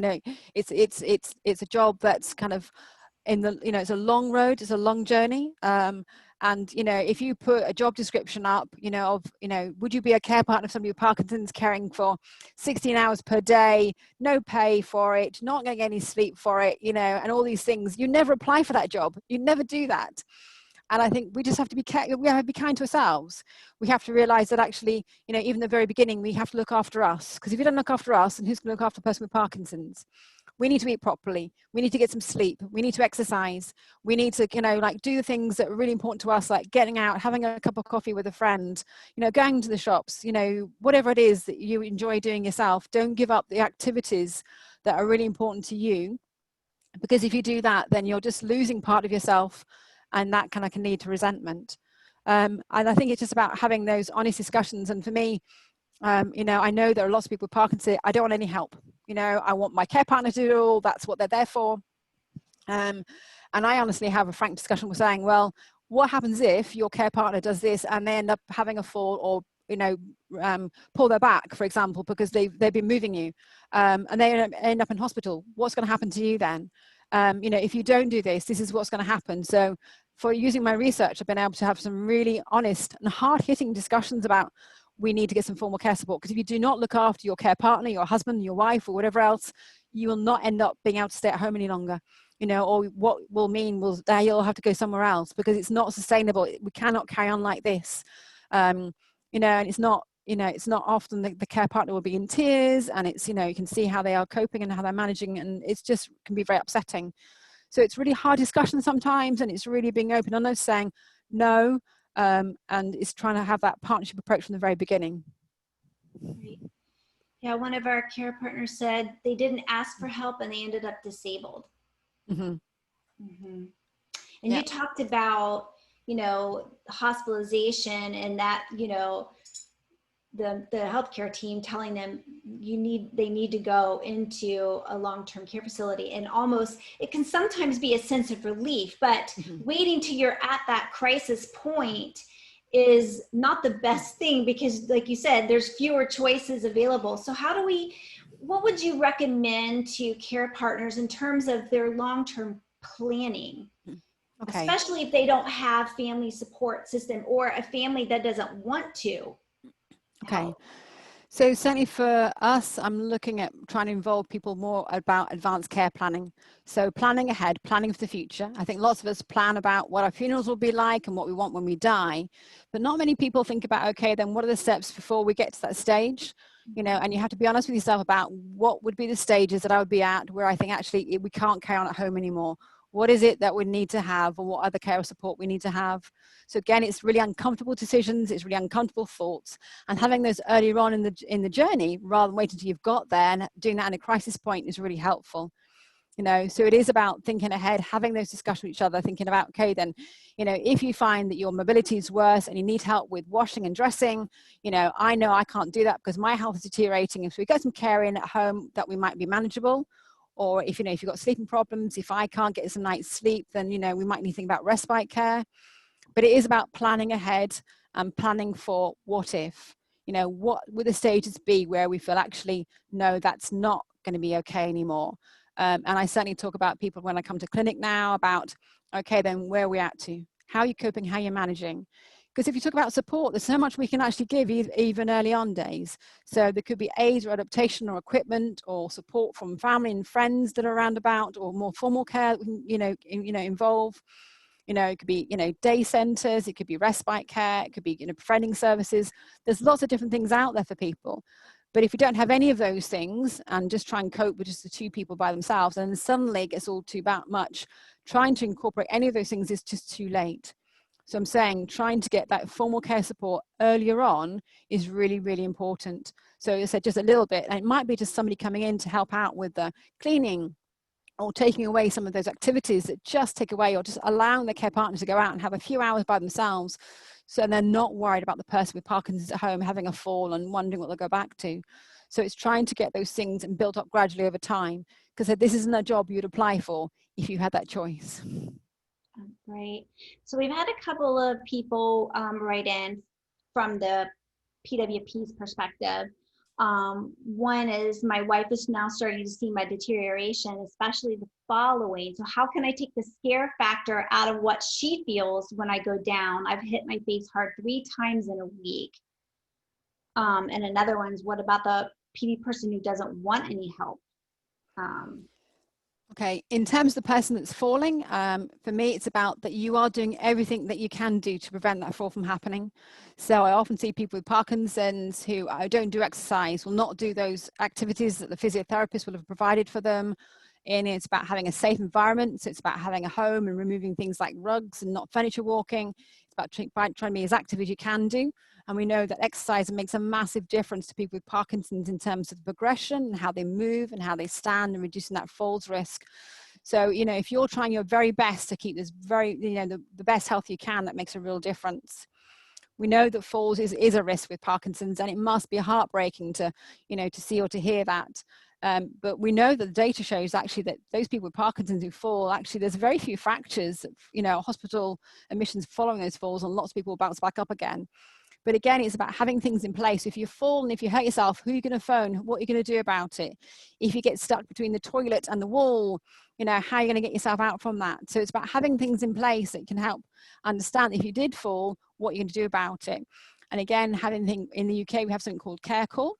It's a job that's kind of it's a long road, it's a long journey. And if you put a job description up, would you be a care partner of somebody with Parkinson's, caring for 16 hours per day, no pay for it, not getting any sleep for it, and all these things? You never apply for that job. You never do that. And I think we just have to be kind to ourselves. We have to realize that actually, even the very beginning, we have to look after us. Because if you don't look after us, then who's going to look after the person with Parkinson's? We need to eat properly. We need to get some sleep. We need to exercise. We need to, do the things that are really important to us, like getting out, having a cup of coffee with a friend, going to the shops, whatever it is that you enjoy doing yourself. Don't give up the activities that are really important to you. Because if you do that, then you're just losing part of yourself, and that kind of can lead to resentment. And I think it's just about having those honest discussions. And for me, I know there are lots of people with Parkinson's. I don't want any help. I want my care partner to do it all. That's what they're there for. And I honestly have a frank discussion with saying, well, what happens if your care partner does this and they end up having a fall, or pull their back, for example, because they've been moving you, and they end up in hospital? What's going to happen to you then? If you don't do this, this is what's going to happen. So for using my research, I've been able to have some really honest and hard-hitting discussions about, we need to get some formal care support. Because if you do not look after your care partner, your husband, your wife, or whatever else, you will not end up being able to stay at home any longer. Or what will mean that you'll have to go somewhere else, because it's not sustainable. We cannot carry on like this. And it's not, it's not often the care partner will be in tears, and it's, you can see how they are coping and how they're managing, and it's just can be very upsetting. So it's really hard discussion sometimes, and it's really being open and honest, saying no, and it's trying to have that partnership approach from the very beginning. Right. Yeah, one of our care partners said they didn't ask for help and they ended up disabled. Mm-hmm. Mm-hmm. And you talked about, hospitalization, and that, the healthcare team telling them they need to go into a long-term care facility, and almost it can sometimes be a sense of relief, but waiting till you're at that crisis point is not the best thing, because like you said, there's fewer choices available. So what would you recommend to care partners in terms of their long-term planning? Okay. Especially if they don't have family support system, or a family that doesn't want to. Okay. So certainly for us, I'm looking at trying to involve people more about advanced care planning. So planning ahead, planning for the future. I think lots of us plan about what our funerals will be like and what we want when we die, but not many people think about, okay, then what are the steps before we get to that stage? And you have to be honest with yourself about what would be the stages that I would be at where I think actually we can't carry on at home anymore. What is it that we need to have, or what other care support we need to have? So again, it's really uncomfortable decisions, it's really uncomfortable thoughts, and having those earlier on in the journey, rather than waiting until you've got there, and doing that in a crisis point is really helpful. So it is about thinking ahead, having those discussions with each other, thinking about, okay, then, if you find that your mobility is worse and you need help with washing and dressing, I know I can't do that because my health is deteriorating. If we get some care in at home that we might be manageable. Or if you've got sleeping problems, if I can't get some night's sleep, then, we might need to think about respite care. But it is about planning ahead and planning for what if, what would the stages be where we feel actually, no, that's not going to be okay anymore. And I certainly talk about people when I come to clinic now about, okay, then where are we at to? How are you coping? How are you managing? Because if you talk about support, there's so much we can actually give even early on days. So there could be aids or adaptation or equipment or support from family and friends that are around about, or more formal care, involve. It could be, day centers, it could be respite care, it could be, befriending services. There's lots of different things out there for people. But if we don't have any of those things and just try and cope with just the two people by themselves, and then suddenly it gets all too much, trying to incorporate any of those things is just too late. So I'm saying trying to get that formal care support earlier on is really, really important. So I said just a little bit, and it might be just somebody coming in to help out with the cleaning, or taking away some of those activities that just take away, or just allowing the care partner to go out and have a few hours by themselves, so they're not worried about the person with Parkinson's at home having a fall and wondering what they'll go back to. So it's trying to get those things and built up gradually over time, because this isn't a job you'd apply for if you had that choice. Right. So we've had a couple of people write in from the PWP's perspective. One is, my wife is now starting to see my deterioration, especially the following. So how can I take the scare factor out of what she feels when I go down? I've hit my face hard 3 times in a week. And another one's, what about the PD person who doesn't want any help? Okay, in terms of the person that's falling, for me, it's about that you are doing everything that you can do to prevent that fall from happening. So I often see people with Parkinson's who don't do exercise, will not do those activities that the physiotherapist will have provided for them. And it's about having a safe environment. So it's about having a home and removing things like rugs and not furniture walking. It's about trying to be as active as you can do. And we know that exercise makes a massive difference to people with Parkinson's in terms of the progression and how they move and how they stand, and reducing that falls risk. So, if you're trying your very best to keep this the best health you can, that makes a real difference. We know that falls is a risk with Parkinson's, and it must be heartbreaking to see or to hear that. But we know that the data shows actually that those people with Parkinson's who fall, actually there's very few fractures, hospital admissions following those falls, and lots of people bounce back up again. But again, it's about having things in place. If you fall and if you hurt yourself, who are you going to phone? What are you going to do about it? If you get stuck between the toilet and the wall, how are you going to get yourself out from that? So it's about having things in place that can help understand if you did fall, what you're going to do about it. And again, in the UK, we have something called Care Call.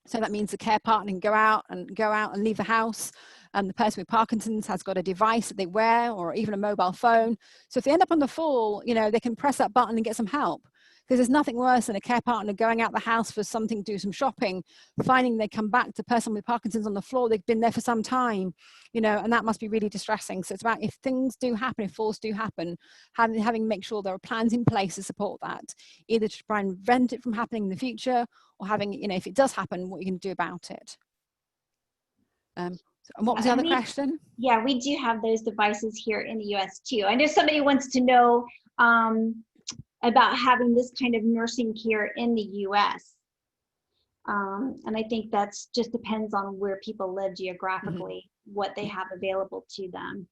So that means the care partner can go out and leave the house. And the person with Parkinson's has got a device that they wear, or even a mobile phone. So if they end up on the fall, they can press that button and get some help. Because there's nothing worse than a care partner going out the house for something, do some shopping, finding they come back to person with Parkinson's on the floor, they've been there for some time, and that must be really distressing. So it's about, if things do happen, if falls do happen, having make sure there are plans in place to support that, either to try and prevent it from happening in the future, or having, if it does happen, what you can do about it. And what was the other question? Yeah, we do have those devices here in the US too. I know somebody wants to know about having this kind of nursing care in the US. And I think that's just depends on where people live geographically, what they have available to them.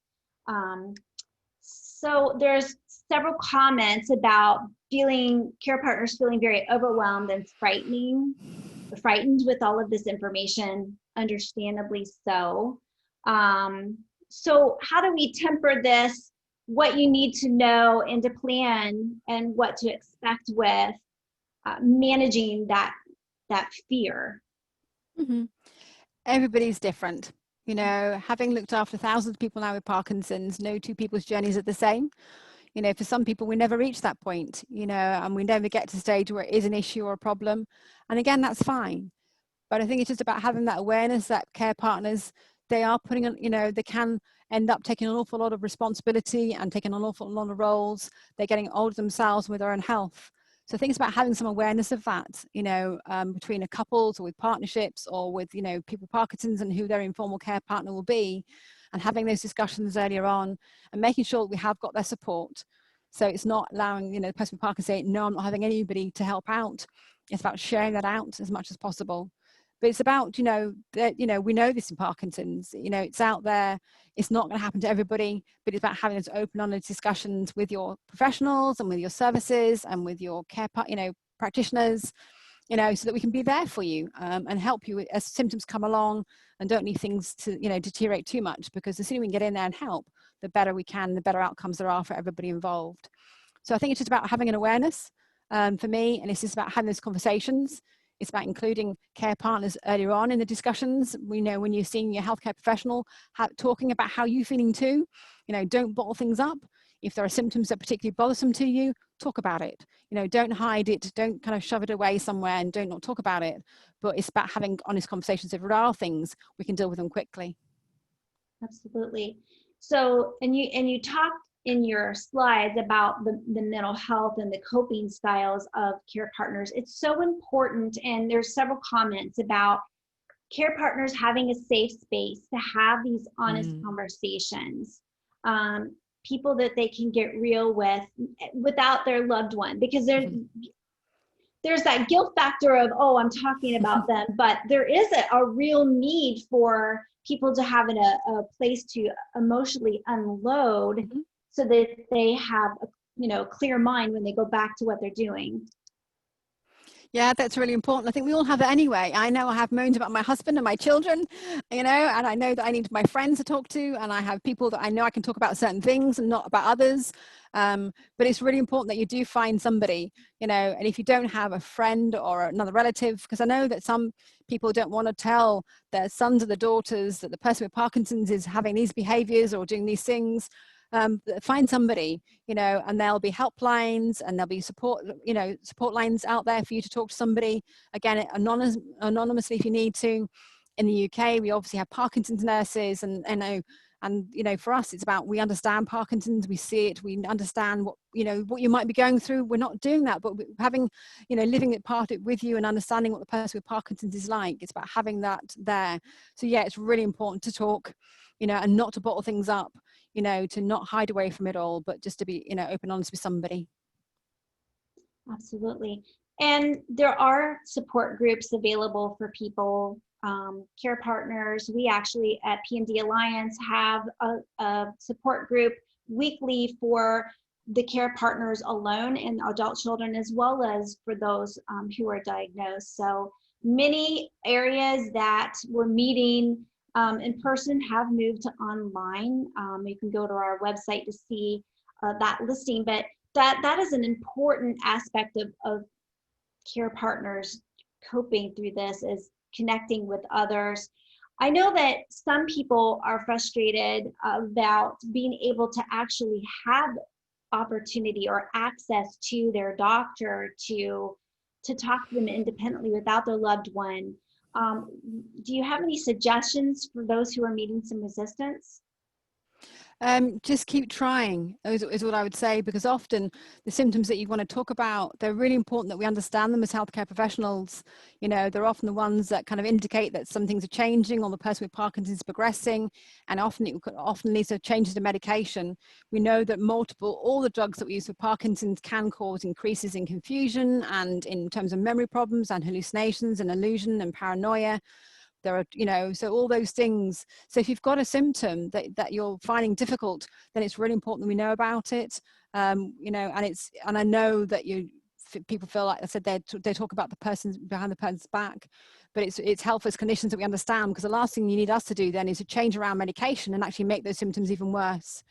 So there's several comments about care partners feeling very overwhelmed and frightened with all of this information, understandably so. So how do we temper this? What you need to know and to plan, and what to expect with managing that fear. Everybody's different. Having looked after thousands of people now with Parkinson's, no two people's journeys are the same. For some people, we never reach that point, and we never get to the stage where it is an issue or a problem. And again, that's fine. But I think it's just about having that awareness that care partners, they are putting on, they can end up taking an awful lot of responsibility and taking an awful lot of roles. They're getting older themselves with their own health. So I think it's about having some awareness of that, between a couples or with partnerships, or with, people with Parkinson's, and who their informal care partner will be, and having those discussions earlier on, and making sure that we have got their support. So it's not allowing, the person with Parkinson's to say, no, I'm not having anybody to help out. It's about sharing that out as much as possible. But it's about, that, we know this in Parkinson's, it's out there. It's not going to happen to everybody, but it's about having those open, honest discussions with your professionals and with your services and with your care, practitioners, so that we can be there for you and help you as symptoms come along, and don't need things to, deteriorate too much, because the sooner we can get in there and help, the better we can, the better outcomes there are for everybody involved. So I think it's just about having an awareness for me, and it's just about having those conversations. It's about including care partners earlier on in the discussions. We know when you're seeing your healthcare professional, talking about how you're feeling too. Don't bottle things up. If there are symptoms that are particularly bothersome to you, talk about it. You know, don't hide it, don't kind of shove it away somewhere and don't not talk about it. But it's about having honest conversations. If there are things, we can deal with them quickly. Absolutely. So, and you talked in your slides about the mental health and the coping styles of care partners. It's so important, and there's several comments about care partners having a safe space to have these honest conversations. People that they can get real with without their loved one, because there's that guilt factor of, oh, I'm talking about them, but there is a real need for people to have a place to emotionally unload so that they have a clear mind when they go back to what they're doing. Yeah, that's really important. I think we all have that anyway. I know I have moans about my husband and my children, you know, and I know that I need my friends to talk to, and I have people that I know I can talk about certain things and not about others. But it's really important that you do find somebody, you know, and if you don't have a friend or another relative, because I know that some people don't want to tell their sons or their daughters that the person with Parkinson's is having these behaviors or doing these things. Find somebody, you know, and there'll be helplines and there'll be support lines out there for you to talk to somebody. Again, anonymously if you need to. In the UK, we obviously have Parkinson's nurses, and you know, for us, it's about, we understand Parkinson's, we see it, we understand what you might be going through. We're not doing that, but having, living it part it with you and understanding what the person with Parkinson's is like. It's about having that there. So yeah, it's really important to talk, and not to bottle things up, to not hide away from it all, but just to be, open and honest with somebody. Absolutely. And there are support groups available for people, care partners. We actually at PMD Alliance have a support group weekly for the care partners alone and adult children, as well as for those who are diagnosed. So many areas that we're meeting in person have moved to online. You can go to our website to see that listing, but that is an important aspect of care partners coping through this, is connecting with others. I know that some people are frustrated about being able to actually have opportunity or access to their doctor to talk to them independently without their loved one. Do you have any suggestions for those who are meeting some resistance? Just keep trying is what I would say, because often the symptoms that you want to talk about, they're really important that we understand them as healthcare professionals. They're often the ones that kind of indicate that some things are changing or the person with Parkinson's is progressing, and often leads to changes in medication. We know that all the drugs that we use for Parkinson's can cause increases in confusion and in terms of memory problems and hallucinations and illusion and paranoia. There are, so all those things. So if you've got a symptom that you're finding difficult, then it's really important that we know about it. And I know that people feel like I said, they talk about the person behind the person's back, but it's helpful as clinicians that we understand, because the last thing you need us to do then is to change around medication and actually make those symptoms even worse.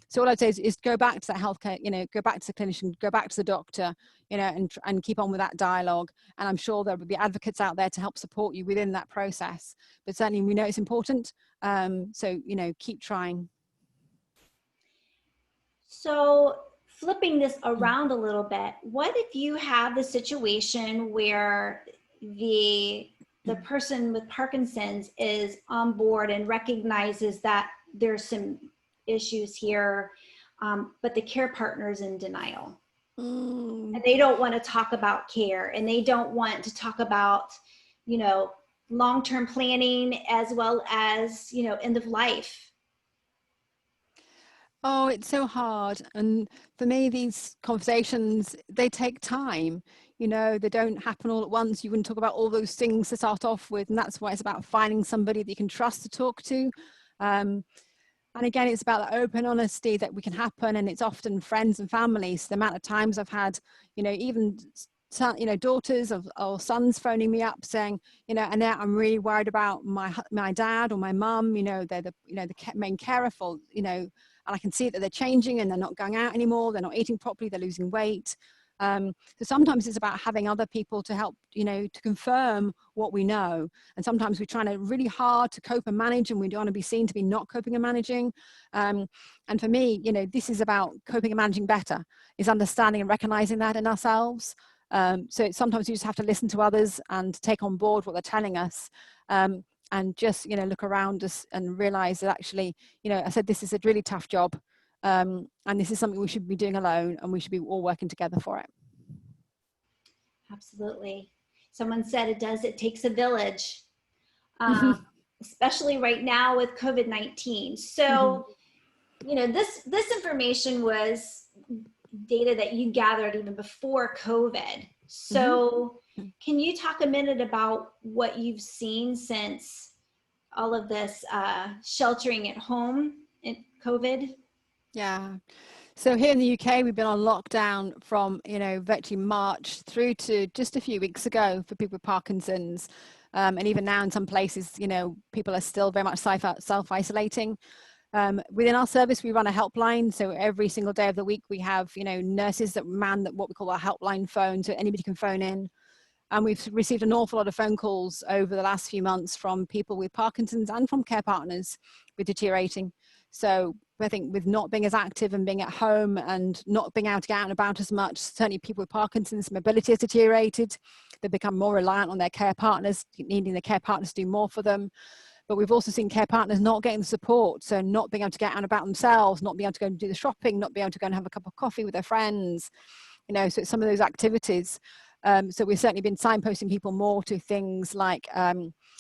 So all I'd say is go back to that healthcare, go back to the clinician, go back to the doctor, and keep on with that dialogue. And I'm sure there will be advocates out there to help support you within that process. But certainly we know it's important. So, keep trying. So flipping this around a little bit, what if you have the situation where the person with Parkinson's is on board and recognizes that there's some issues here, but the care partner is in denial? And they don't want to talk about care, and they don't want to talk about, long-term planning, as well as, end of life. Oh, it's so hard. And for me, these conversations, they take time. They don't happen all at once. You wouldn't talk about all those things to start off with. And that's why it's about finding somebody that you can trust to talk to. And again, it's about the open honesty that we can happen. And it's often friends and families. The amount of times I've had, even daughters or sons phoning me up saying, Annette, I'm really worried about my dad or my mum. They're the main carer for, and I can see that they're changing and they're not going out anymore. They're not eating properly. They're losing weight. So sometimes it's about having other people to help, to confirm what we know. And sometimes we're trying to really hard to cope and manage, and we don't want to be seen to be not coping and managing. And for me, this is about coping and managing better, is understanding and recognizing that in ourselves. So sometimes you just have to listen to others and take on board what they're telling us. And just, look around us and realize that actually, I said, this is a really tough job. And this is something we should be doing alone, and we should be all working together for it. Absolutely. Someone said it takes a village, especially right now with COVID-19. So, this information was data that you gathered even before COVID. So can you talk a minute about what you've seen since all of this sheltering at home in COVID? Yeah. So here in the UK, we've been on lockdown from, virtually March through to just a few weeks ago for people with Parkinson's. And even now in some places, people are still very much self-isolating. Within our service, we run a helpline. So every single day of the week, we have, nurses that man what we call our helpline phone. So anybody can phone in. And we've received an awful lot of phone calls over the last few months from people with Parkinson's and from care partners with deteriorating. So I think with not being as active and being at home and not being able to get out and about as much, certainly people with Parkinson's mobility has deteriorated. They've become more reliant on their care partners, needing the care partners to do more for them. But we've also seen care partners not getting the support, so not being able to get out and about themselves, not being able to go and do the shopping, not being able to go and have a cup of coffee with their friends, so it's some of those activities. So we've certainly been signposting people more to things like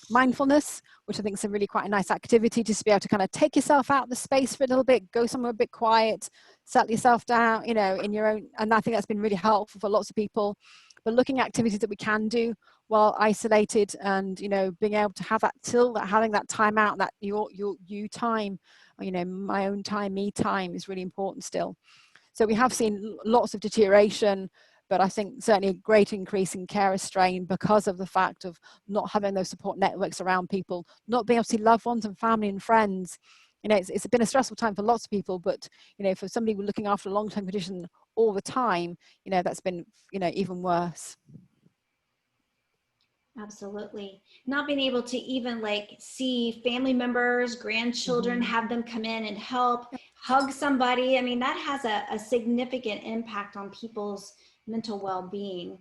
mindfulness, which I think is a really quite a nice activity, just to be able to kind of take yourself out of the space for a little bit, go somewhere a bit quiet, settle yourself down, in your own. And I think that's been really helpful for lots of people. But looking at activities that we can do while isolated, and being able to have that, still having that time out, that you time, my own time, me time, is really important still. So we have seen lots of deterioration, but I think certainly a great increase in carer strain because of the fact of not having those support networks around people, not being able to see loved ones and family and friends. It's been a stressful time for lots of people, but for somebody looking after a long-term condition all the time, that's been even worse. Absolutely. Not being able to even see family members, grandchildren, have them come in and help, hug somebody. I mean, that has a significant impact on people's mental well-being.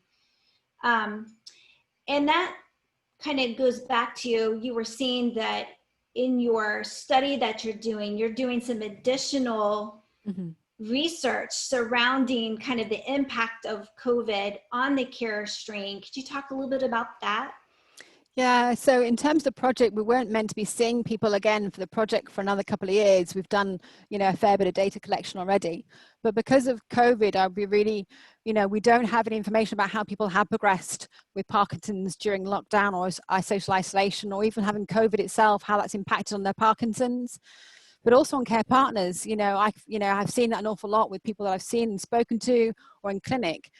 And that kind of goes back to, you were saying that in your study that you're doing some additional research surrounding kind of the impact of COVID on the care strain. Could you talk a little bit about that? Yeah, so in terms of the project, we weren't meant to be seeing people again for the project for another couple of years. We've done, a fair bit of data collection already. But because of COVID, I'd be really, we don't have any information about how people have progressed with Parkinson's during lockdown or social isolation, or even having COVID itself, how that's impacted on their Parkinson's. But also on care partners, I've seen that an awful lot with people that I've seen and spoken to, or in clinic.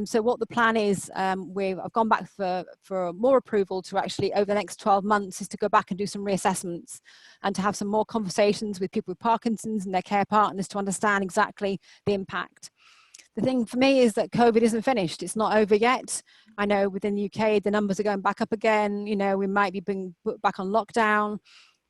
So what the plan is, I've gone back for more approval to actually, over the next 12 months, is to go back and do some reassessments and to have some more conversations with people with Parkinson's and their care partners to understand exactly the impact. The thing for me is that COVID isn't finished. It's not over yet. I know within the UK, the numbers are going back up again. We might be being put back on lockdown.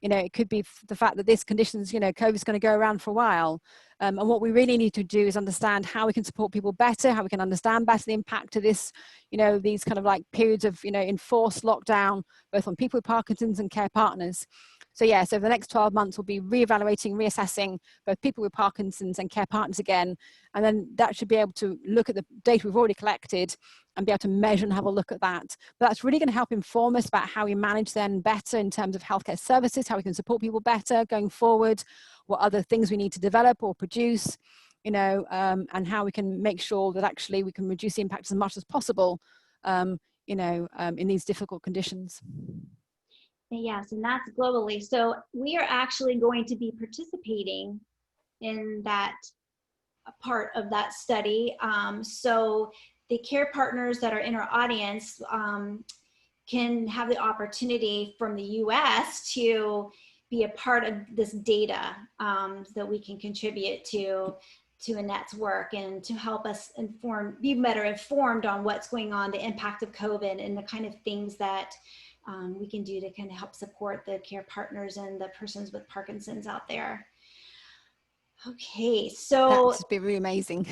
It could be the fact that this conditions, COVID is going to go around for a while. And what we really need to do is understand how we can support people better, how we can understand better the impact of this, these kind of periods of, enforced lockdown, both on people with Parkinson's and care partners. So yeah, so for the next 12 months, we'll be reevaluating, reassessing both people with Parkinson's and care partners again. And then that should be able to look at the data we've already collected and be able to measure and have a look at that. But that's really going to help inform us about how we manage them better in terms of healthcare services, how we can support people better going forward, what other things we need to develop or produce, and how we can make sure that actually we can reduce the impact as much as possible, in these difficult conditions. Yes, and that's globally. So we are actually going to be participating in that part of that study. So the care partners that are in our audience can have the opportunity from the US to be a part of this data that we can contribute to Annette's work and to help us be better informed on what's going on, the impact of COVID, and the kind of things that we can do to kind of help support the care partners and the persons with Parkinson's out there. Okay, so That would be really amazing.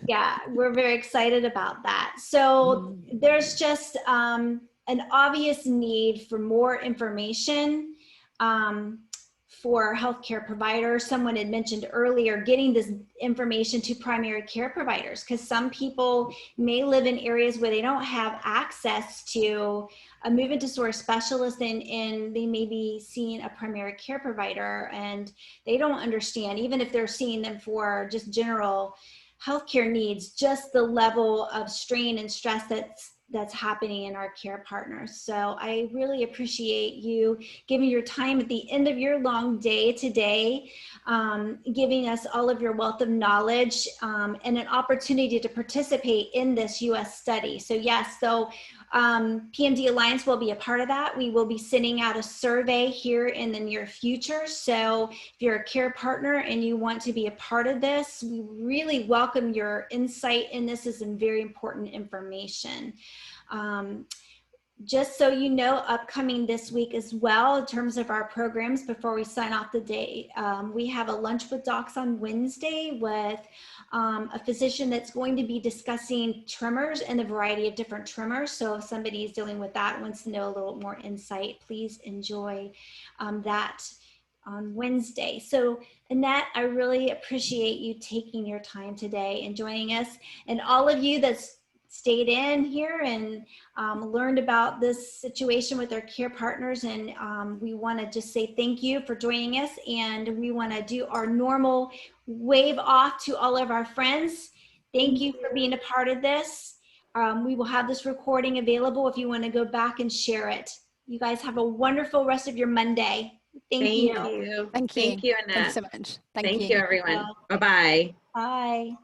yeah, we're very excited about that. So there's just an obvious need for more information for healthcare providers. Someone had mentioned earlier getting this information to primary care providers, because some people may live in areas where they don't have access to a movement disorder specialist, and they may be seeing a primary care provider and they don't understand, even if they're seeing them for just general healthcare needs, just the level of strain and stress that's happening in our care partners. So I really appreciate you giving your time at the end of your long day today, giving us all of your wealth of knowledge and an opportunity to participate in this US study. So yes, so PMD Alliance will be a part of that. We will be sending out a survey here in the near future. So if you're a care partner and you want to be a part of this, we really welcome your insight in this. Is some very important information. Just so you know, upcoming this week as well, in terms of our programs, before we sign off the day, we have a lunch with docs on Wednesday with a physician that's going to be discussing tremors and the variety of different tremors. So if somebody is dealing with that, wants to know a little more insight, please enjoy that on Wednesday. So Annette, I really appreciate you taking your time today and joining us, and all of you that's stayed in here and learned about this situation with our care partners. And we want to just say thank you for joining us. And we want to do our normal wave off to all of our friends. Thank you for being a part of this. We will have this recording available if you want to go back and share it. You guys have a wonderful rest of your Monday. Thank you. Thank you. Thank you, Annette. Thanks so much. Thank you, everyone. Bye-bye. Bye.